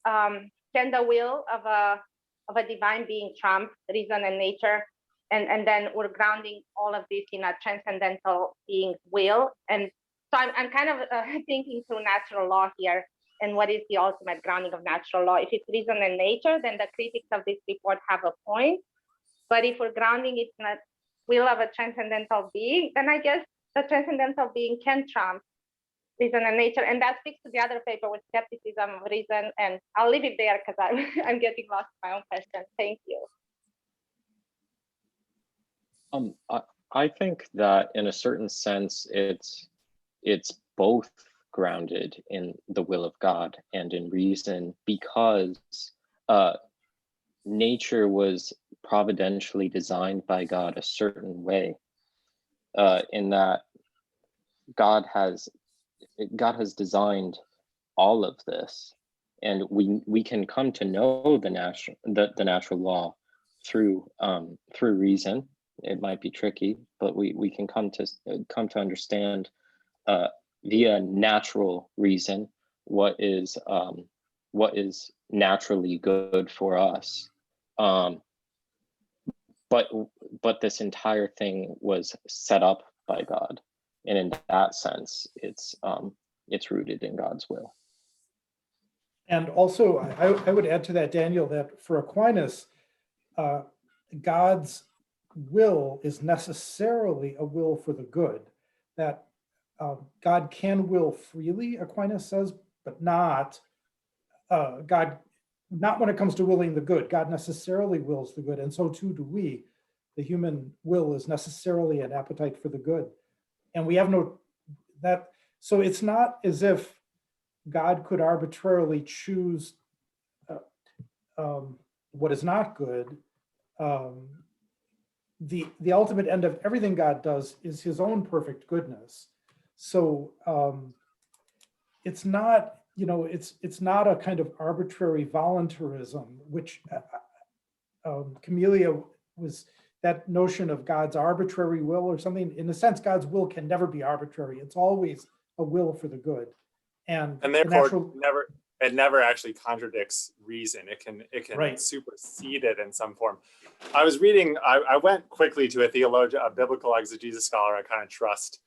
can the will of a divine being trump reason and nature? And then we're grounding all of this in a transcendental being's will. And so I'm kind of thinking through natural law here, and what is the ultimate grounding of natural law. If it's reason and nature, then the critics of this report have a point. But if we're grounding it in a will of a transcendental being, then I guess the transcendental being can trump reason and nature. And that speaks to the other paper with skepticism of reason. And I'll leave it there because I'm getting lost in my own question. Thank you.
I think that in a certain sense, it's both grounded in the will of God and in reason, because nature was providentially designed by God a certain way, in that God has designed all of this, and we can come to know the natural law through reason. It might be tricky, but we can come to understand via natural reason what is naturally good for us. But this entire thing was set up by God, and in that sense, it's rooted in God's will.
And also, I would add to that, Daniel, that for Aquinas, God's will is necessarily a will for the good. That God can will freely, Aquinas says, but not when it comes to willing the good. God necessarily wills the good, and so too do we. The human will is necessarily an appetite for the good, and we have so it's not as if God could arbitrarily choose what is not good. The ultimate end of everything God does is his own perfect goodness. So it's not, it's not a kind of arbitrary voluntarism, which Camellia was, that notion of God's arbitrary will or something. In a sense, God's will can never be arbitrary. It's always a will for the good. And
therefore it never actually contradicts reason. It can
right.
supersede it in some form. I was reading, I went quickly to a theologian, a biblical exegesis scholar I kind of trust.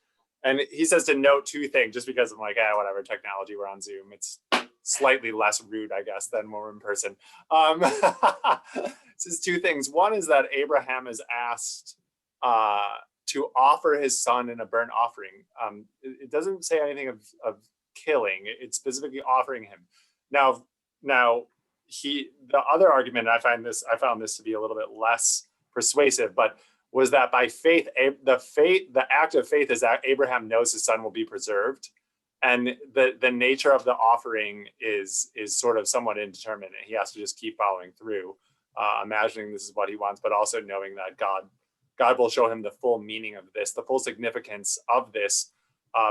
And he says to note two things, just because I'm like, whatever, technology, we're on Zoom. It's slightly less rude, I guess, than when we're in person. It says two things. One is that Abraham is asked to offer his son in a burnt offering. It doesn't say anything of killing. It's specifically offering him. Now the other argument, I found this to be a little bit less persuasive, but was that by faith, the act of faith is that Abraham knows his son will be preserved, and the nature of the offering is sort of somewhat indeterminate. He has to just keep following through, imagining this is what he wants, but also knowing that God will show him the full meaning of this, the full significance of this,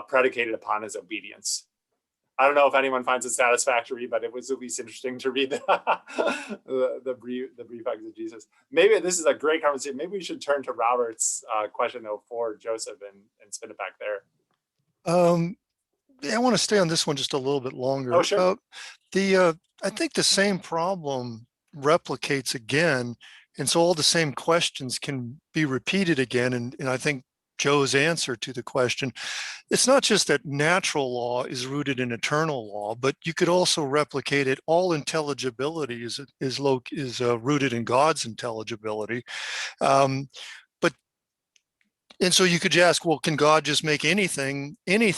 predicated upon his obedience. I don't know if anyone finds it satisfactory, but it was at least interesting to read the brief exegesis. Maybe this is a great conversation. Maybe we should turn to Robert's question though for Joseph and spin it back there.
I want to stay on this one just a little bit longer.
Oh, sure.
I think the same problem replicates again, and so all the same questions can be repeated again. And I think Joe's answer to the question, it's not just that natural law is rooted in eternal law, but you could also replicate it. All intelligibility is rooted in God's intelligibility. But And so you could ask, well, can God just make anything, any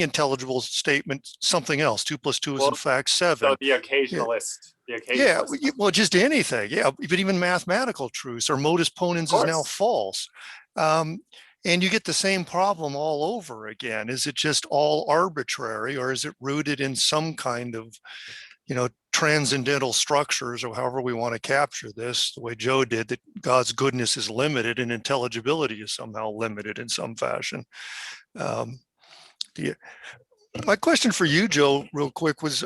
intelligible statement, something else? 2 + 2 is in fact 7.
So the occasionalist,
Yeah, well, just anything. Yeah, but even mathematical truths or modus ponens is now false. And you get the same problem all over again. Is it just all arbitrary, or is it rooted in some kind of, transcendental structures, or however we want to capture this, the way Joe did, that God's goodness is limited and intelligibility is somehow limited in some fashion. My question for you, Joe, real quick, was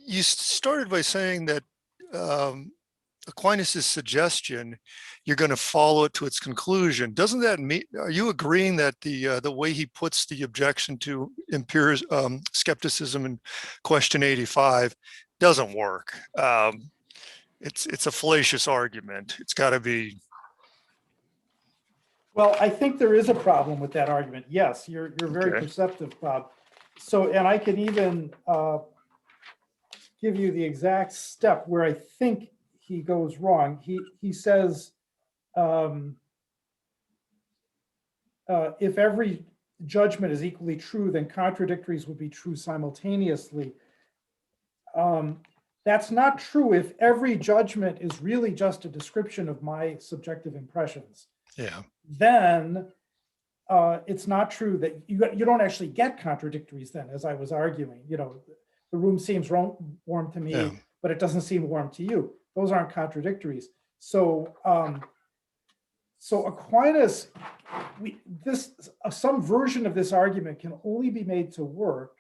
you started by saying that Aquinas's suggestion, you're going to follow it to its conclusion. Doesn't that mean, are you agreeing that the way he puts the objection to skepticism in question 85 doesn't work? It's a fallacious argument. It's got to be.
Well, I think there is a problem with that argument. Yes, you're very perceptive, Bob. So, and I can even give you the exact step where I think he goes wrong. He says, if every judgment is equally true, then contradictories would be true simultaneously. That's not true if every judgment is really just a description of my subjective impressions.
Yeah.
Then it's not true that you don't actually get contradictories then, as I was arguing. The room seems warm to me, but it doesn't seem warm to you. Those aren't contradictories. So, so Aquinas, some version of this argument can only be made to work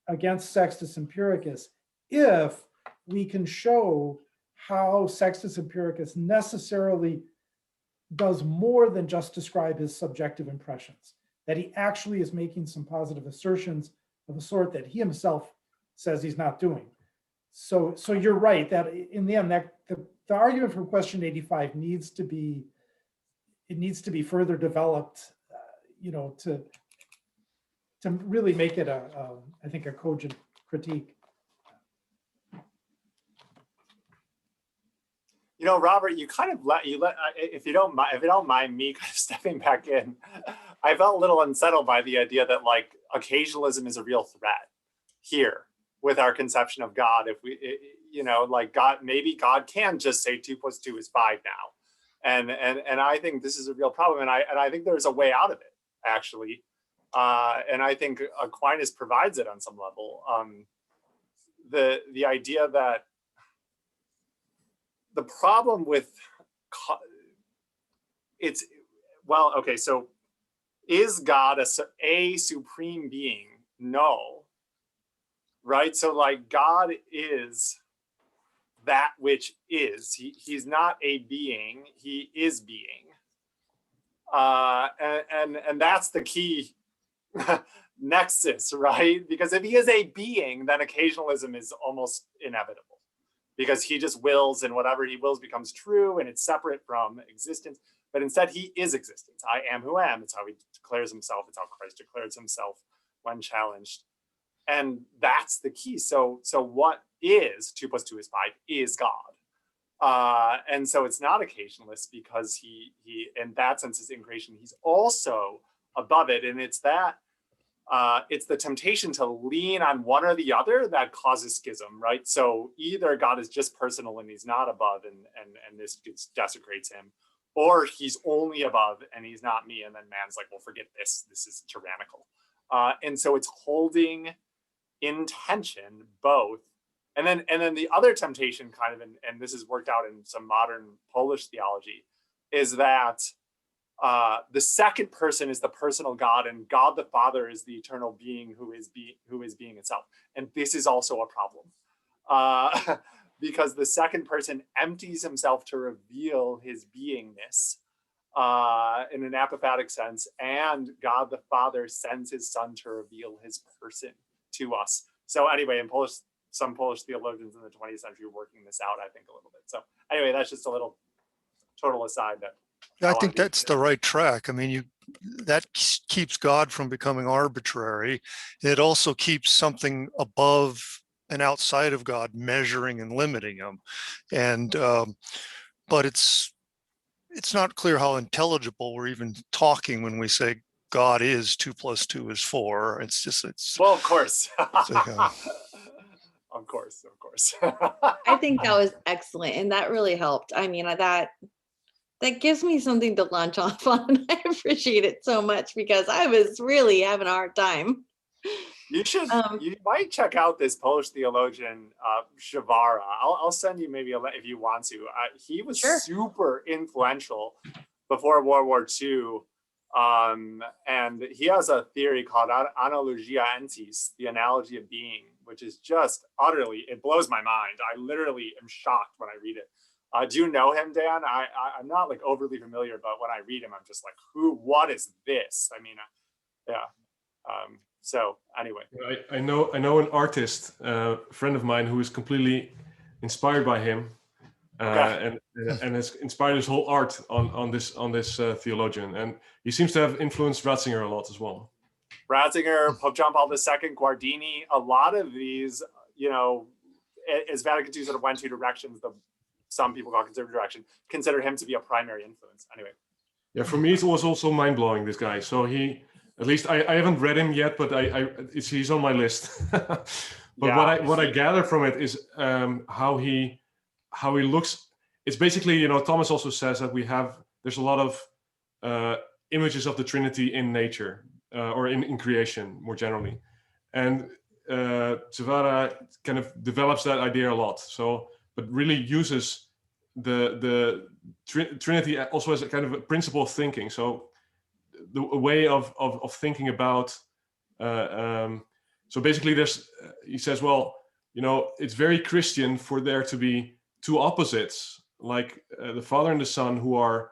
against Sextus Empiricus if we can show how Sextus Empiricus necessarily does more than just describe his subjective impressions, that he actually is making some positive assertions of a sort that he himself says he's not doing. So you're right that in the end, that the argument from question 85 needs to be further developed, to really make it I think a cogent critique.
Robert, you kind of if you don't mind me kind of stepping back in, I felt a little unsettled by the idea that like occasionalism is a real threat here with our conception of God. If we, like God, maybe God can just say 2 + 2 is 5 now, and I think this is a real problem, and I think there's a way out of it actually, and I think Aquinas provides it on some level. The idea that the problem with so is God a supreme being? No. Right? So like God is that which is. He's not a being, he is being. And that's the key nexus, right? Because if he is a being, then occasionalism is almost inevitable. Because he just wills, and whatever he wills becomes true, and it's separate from existence. But instead, he is existence. I am who I am. It's how he declares himself. It's how Christ declares himself when challenged. And that's the key. So what is 2 + 2 is 5 is God. And so it's not occasionalist because he in that sense is in creation. He's also above it. And it's that it's the temptation to lean on one or the other that causes schism, right? So either God is just personal and he's not above and this desecrates him, or he's only above and he's not me, and then man's like, well, forget this is tyrannical. And so it's holding in tension both. And then the other temptation kind of, and this is worked out in some modern Polish theology, is that the second person is the personal God, and God the Father is the eternal being who is being itself. And this is also a problem because the second person empties himself to reveal his beingness in an apophatic sense, and God the Father sends his Son to reveal his person to us. So anyway, in some Polish theologians in the 20th century were working this out, I think, a little bit. So anyway, that's just a little total aside that
I think that's the right track. I mean, that keeps God from becoming arbitrary. It also keeps something above and outside of God measuring and limiting him. And but it's it's not clear how intelligible we're even talking when we say God is 2 + 2 is 4. It's just, it's,
Well, of course.
it's like,
Of course.
I think that was excellent, and that really helped. I mean, that gives me something to launch off on. I appreciate it so much because I was really having a hard time.
You should. You might check out this Polish theologian Shivara. I'll send you maybe if you want to. He was
Sure.
super influential before World War II, and he has a theory called analogia entis, the analogy of being, which is just utterly, it blows my mind. I literally am shocked when I read it. Do you know him, Dan? I'm not like overly familiar, but when I read him, I'm just like, what is this? I mean, yeah. So anyway,
I know an artist, friend of mine, who is completely inspired by him, and has inspired his whole art on this theologian, and he seems to have influenced Ratzinger a lot as well.
Ratzinger, Pope John Paul II, Guardini, a lot of these, as Vatican II sort of went two directions, some people call conservative direction, consider him to be a primary influence. Anyway.
Yeah, for me it was also mind blowing. This guy, so he. At least I haven't read him yet, but he's on my list. But yeah. what I gather from it is how he looks. It's basically, Thomas also says that there's a lot of images of the Trinity in nature or in creation more generally, and Zavara kind of develops that idea a lot. So, but really uses the Trinity also as a kind of a principle of thinking. So. A way of thinking about so basically he says, well, it's very Christian for there to be two opposites, like the Father and the Son, who are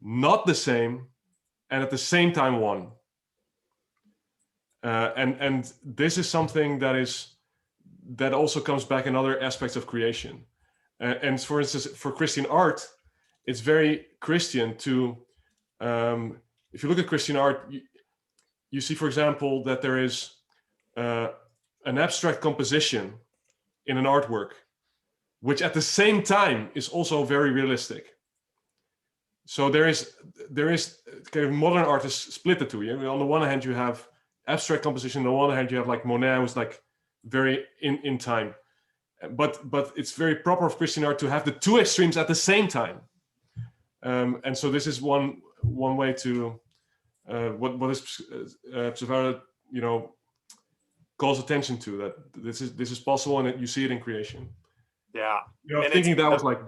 not the same and at the same time one, and this is something that also comes back in other aspects of creation, and for instance, for Christian art, it's very Christian to if you look at Christian art, you see, for example, that there is an abstract composition in an artwork, which at the same time is also very realistic. So there is kind of modern artists split the two. On the one hand, you have abstract composition. On the one hand, you have like Monet, who's like very in time. But it's very proper of Christian art to have the two extremes at the same time. And so this is one way to what is Zavara, calls attention to, that this is possible, and you see it in creation.
Yeah,
thinking that was like.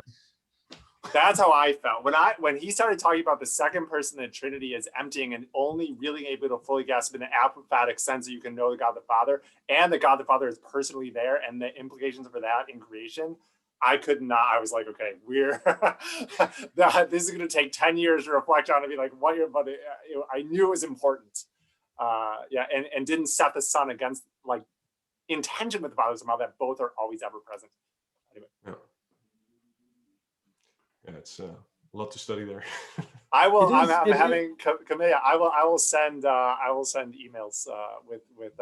That's how I felt when he started talking about the second person of the Trinity as emptying and only really able to fully grasp in an apophatic sense that you can know the God the Father, and the God the Father is personally there, and the implications for that in creation. I could not. I was like, okay, this is going to take 10 years to reflect on and be like, but I knew it was important. And didn't set the Son against, like, in tension with the Father somehow, that both are always ever present. Anyway.
Yeah, it's a lot to study there.
I will. I'm having Camilla. I will send emails with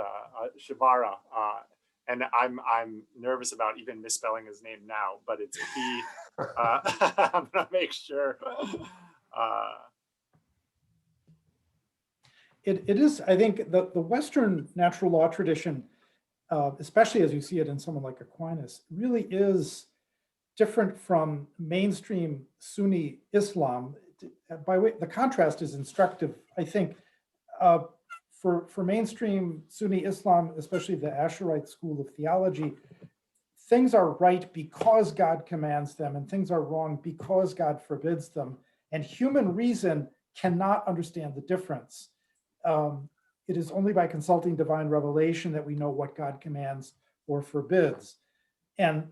Shivara. And I'm nervous about even misspelling his name now, but it's P. I'm gonna make sure.
It is, I think, the Western natural law tradition, especially as you see it in someone like Aquinas, really is different from mainstream Sunni Islam. The contrast is instructive, I think. For mainstream Sunni Islam, especially the Asharite school of theology, things are right because God commands them, and things are wrong because God forbids them. And human reason cannot understand the difference. It is only by consulting divine revelation that we know what God commands or forbids. And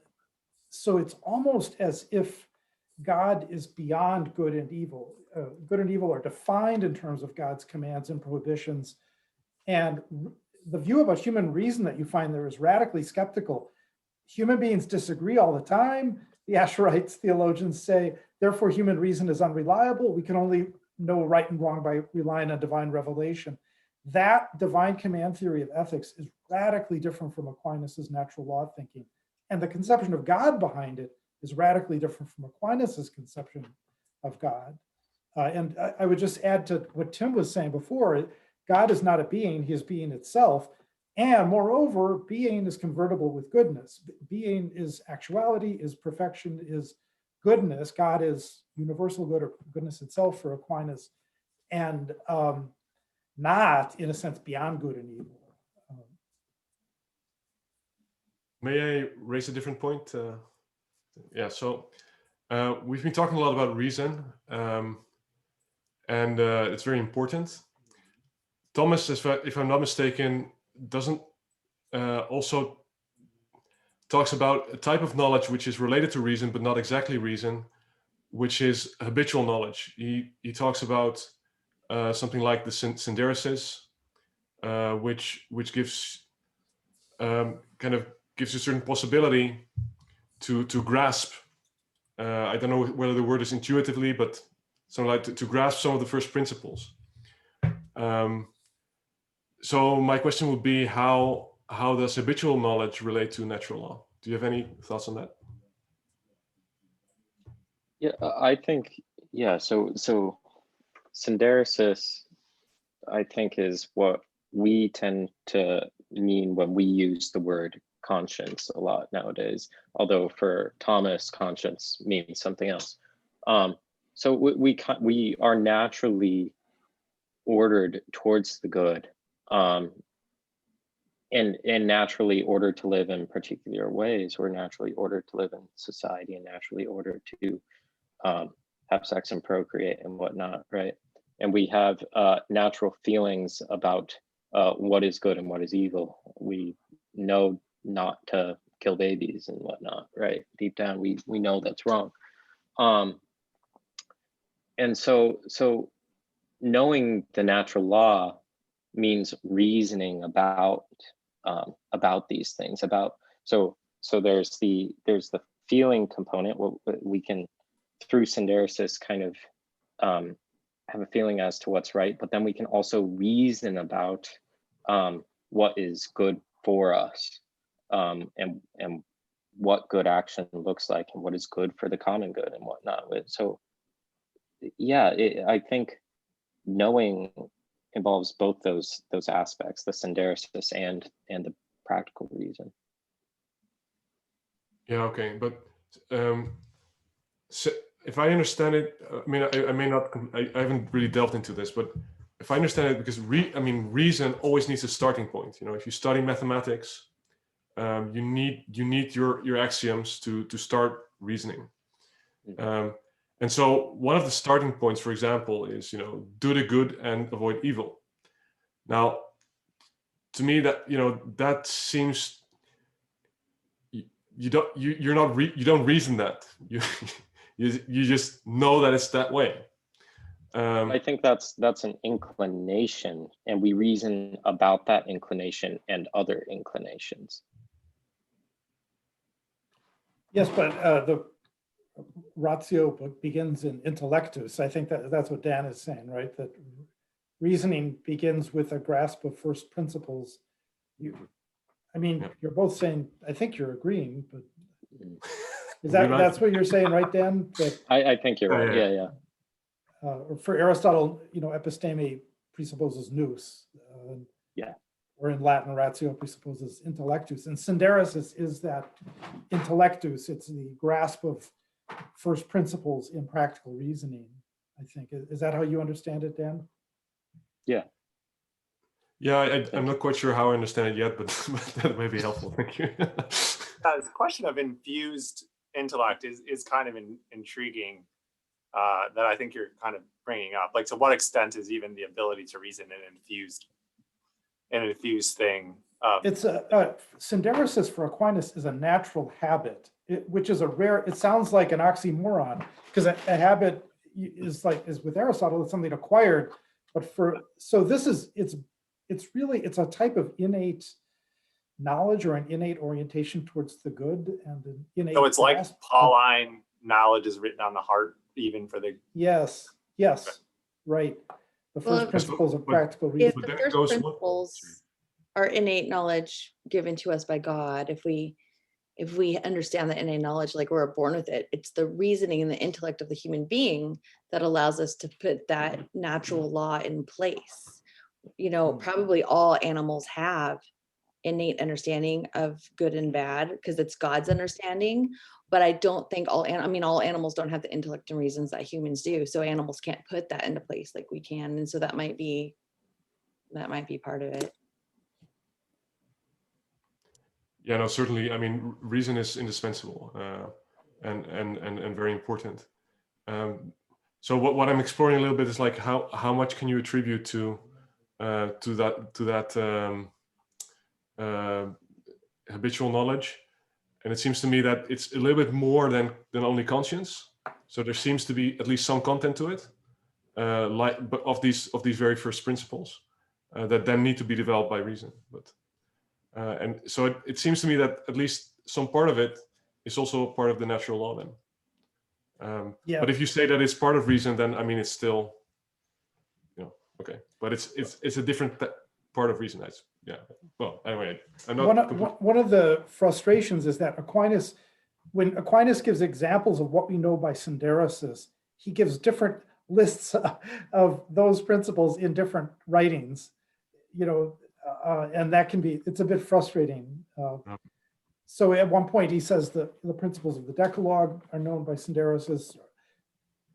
so it's almost as if God is beyond good and evil. Good and evil are defined in terms of God's commands and prohibitions. And the view about human reason that you find there is radically skeptical. Human beings disagree all the time. The Asherites theologians say, therefore, human reason is unreliable. We can only know right and wrong by relying on divine revelation. That divine command theory of ethics is radically different from Aquinas's natural law thinking. And the conception of God behind it is radically different from Aquinas's conception of God. And I would just add to what Tim was saying before, God is not a being, he is being itself. And moreover, being is convertible with goodness. Being is actuality, is perfection, is goodness. God is universal good or goodness itself for Aquinas, and not, in a sense, beyond good and evil.
May I raise a different point? Yeah, so we've been talking a lot about reason, and it's very important. Thomas, if I'm not mistaken, doesn't also talks about a type of knowledge which is related to reason, but not exactly reason, which is habitual knowledge. He talks about something like the synderesis, which gives kind of gives a certain possibility to grasp. I don't know whether the word is intuitively, but something like to grasp some of the first principles. So my question would be, how does habitual knowledge relate to natural law? Do you have any thoughts on that?
Yeah, I think, yeah, so synderesis, I think, is what we tend to mean when we use the word conscience a lot nowadays, although for Thomas, conscience means something else. So we are naturally ordered towards the good, and naturally ordered to live in particular ways. We're naturally ordered to live in society and naturally ordered to have sex and procreate and whatnot, right? And we have natural feelings about what is good and what is evil. We know not to kill babies and whatnot, right? Deep down, we know that's wrong. And so knowing the natural law means reasoning about these things. So there's the feeling component. What we can, through synderesis, kind of have a feeling as to what's right, but then we can also reason about what is good for us, and what good action looks like, and what is good for the common good and whatnot. So yeah, I think knowing involves both those aspects, the synderesis and the practical reason.
Yeah, okay, but so if I understand it, I mean, I may not, I haven't really delved into this, but if I understand it, because reason always needs a starting point. You know, if you study mathematics, you need your axioms to start reasoning. And so one of the starting points, for example, is, you know, do the good and avoid evil. Now, to me, that, you know, that seems, you don't reason that. You just know that it's that way.
I think that's an inclination, and we reason about that inclination and other inclinations.
Yes, but the ratio begins in intellectus. I think that's what Dan is saying, right? That reasoning begins with a grasp of first principles. You're both saying, I think you're agreeing, but is that's what you're saying, right, Dan? That,
I think you're right. Yeah.
For Aristotle, you know, episteme presupposes nous.
Yeah.
Or in Latin, ratio presupposes intellectus. And synderesis is that intellectus. It's the grasp of first principles in practical reasoning, I think. Is that how you understand it, Dan?
Yeah.
Yeah, I'm not quite sure how I understand it yet, but that may be helpful. Thank you.
This question of infused intellect is kind of intriguing, that I think you're kind of bringing up. Like, to what extent is even the ability to reason an infused thing?
It's synderesis for Aquinas is a natural habit, which is a rare. It sounds like an oxymoron, because a habit is with Aristotle, it's something acquired. But it's a type of innate knowledge or an innate orientation towards the good and an innate.
So it's like Pauline knowledge is written on the heart, even for the.
Yes, right. The first principles of practical reason.
If the first principles are innate knowledge given to us by God, if we if we understand the innate knowledge, like we're born with it, it's the reasoning and the intellect of the human being that allows us to put that natural law in place. You know, probably all animals have innate understanding of good and bad because it's God's understanding. But I don't think all animals don't have the intellect and reasons that humans do. So animals can't put that into place like we can. And so that might be part of it.
Yeah, no, certainly. I mean, reason is indispensable and very important. So what I'm exploring a little bit is like how much can you attribute to that habitual knowledge, and it seems to me that it's a little bit more than only conscience. So there seems to be at least some content to it, but of these very first principles that then need to be developed by reason. But and so it seems to me that at least some part of it is also part of the natural law then.
Yeah.
But if you say that it's part of reason, then I mean it's still, okay. But it's a different part of reason. Yeah. Well, anyway, I'm not
one of the frustrations is that when Aquinas gives examples of what we know by synderesis, he gives different lists of those principles in different writings, and that it's a bit frustrating. So at one point he says that the principles of the Decalogue are known by synderesis.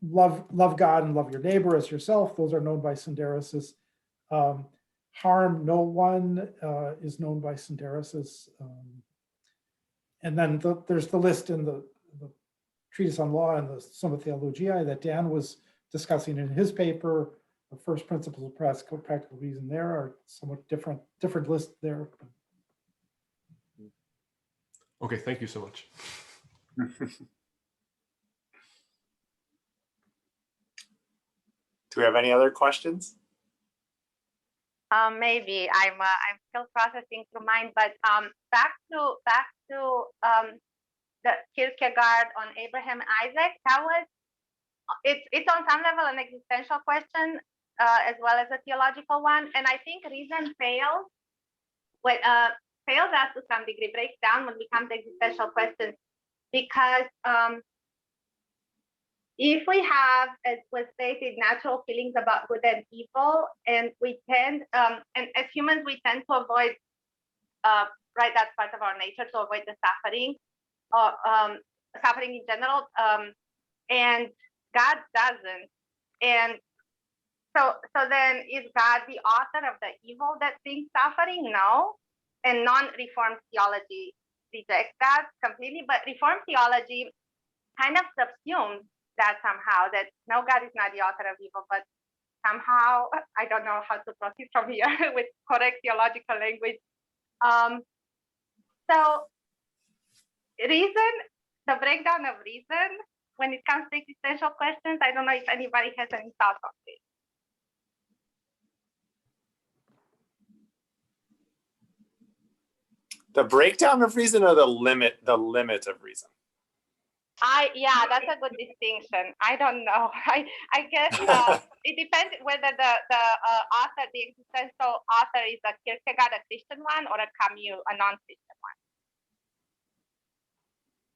Love God and love your neighbor as yourself. Those are known by synderesis. Harm no one is known by synderesis. And then there's the list in the Treatise on Law and the Summa Theologiae that Dan was discussing in his paper. The first principles of practical reason there are somewhat different lists there.
Okay, thank you so much.
Do we have any other questions?
Maybe I'm still processing through mine, but back to the Kierkegaard on Abraham Isaac. It's on some level an existential question as well as a theological one, and I think reason fails us to some degree, breaks down when it becomes existential questions, because if we have, as was stated, natural feelings about good and evil, and we tend, and as humans, we tend to avoid, right, that's part of our nature, to avoid the suffering, or suffering in general, and God doesn't. And so then is God the author of the evil that brings suffering? No. And non-Reformed theology rejects that completely, but Reformed theology kind of subsumes that somehow, that no, God is not the author of evil, but somehow, I don't know how to proceed from here with correct theological language. So reason, the breakdown of reason, when it comes to existential questions, I don't know if anybody has any thoughts on this.
The breakdown of reason or the limit of reason?
Yeah, that's a good distinction. I don't know. I guess it depends whether the author, the existential author, is a Kierkegaard, a Christian one, or a Camus, a non-Christian one.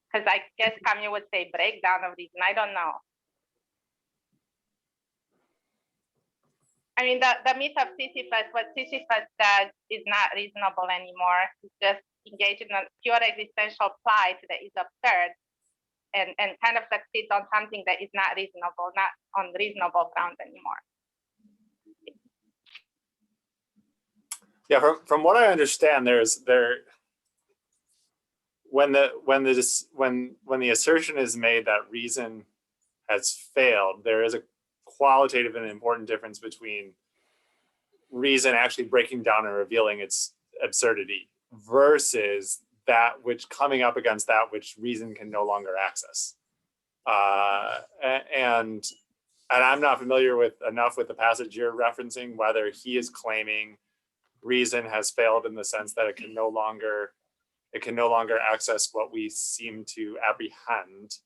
Because I guess Camus would say breakdown of reason. I don't know. I mean, the myth of Sisyphus, what Sisyphus does is not reasonable anymore. It's just engaged in a pure existential plight that is absurd. And kind of succeeds on something that is not reasonable, not on reasonable grounds anymore.
Yeah, from what I understand, when the assertion is made that reason has failed, there is a qualitative and important difference between reason actually breaking down and revealing its absurdity versus that which coming up against that which reason can no longer access. And I'm not familiar enough with the passage you're referencing, whether he is claiming reason has failed in the sense that it can no longer access what we seem to apprehend,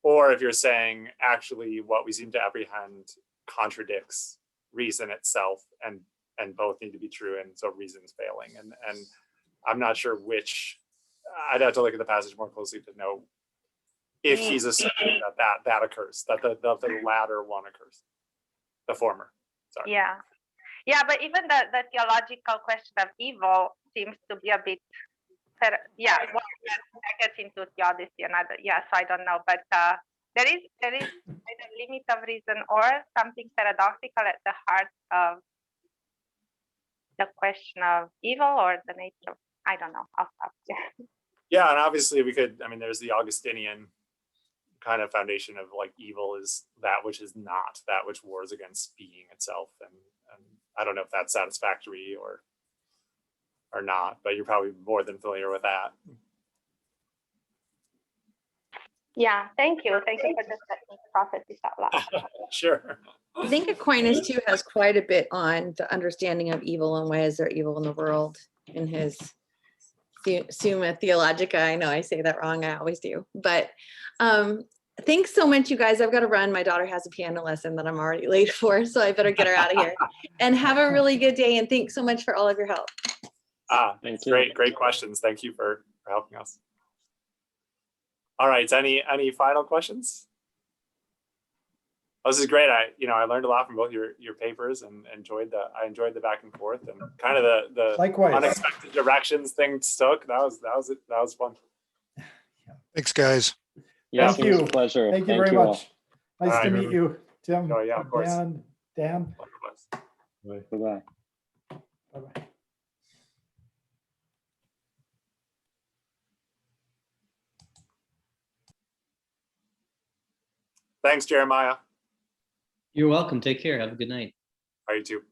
or if you're saying actually what we seem to apprehend contradicts reason itself, and both need to be true, and so reason's failing. And I'm not sure which I'd have to look at the passage more closely to know if he's assuming that occurs, that the latter one occurs, the former. Sorry.
Yeah. Yeah, but even the theological question of evil seems to be a bit, yeah, well, I get into theodicy and other, yeah, so I don't know, but there is a limit of reason or something paradoxical at the heart of the question of evil or the nature of, I don't know, I'll stop there.
Yeah, and obviously we could, I mean, there's the Augustinian kind of foundation of like evil is that which is not, that which wars against being itself. And I don't know if that's satisfactory or not, but you're probably more than familiar with that.
Yeah, thank you. Thank you for just letting me process this out loud.
Sure.
I think Aquinas too has quite a bit on the understanding of evil and why is there evil in the world in his Summa Theologica. I know I say that wrong, I always do. But thanks so much, you guys. I've got to run. My daughter has a piano lesson that I'm already late for, so I better get her out of here. And have a really good day, and thanks so much for all of your help.
Thank you.
Great questions. Thank you for helping us. All right, any final questions? Oh, this is great. I learned a lot from both your papers and enjoyed the back and forth and kind of the
Likewise.
unexpected directions things took. That was fun.
Thanks, guys.
Yes,
Thank
it was
you.
a pleasure.
Thank you very
all.
much. Nice
All
to
right.
meet you, Tim.
Oh, yeah, of course.
Dan.
Bye-bye.
Bye-bye.
Thanks, Jeremiah.
You're welcome. Take care. Have a good night.
All right, you too.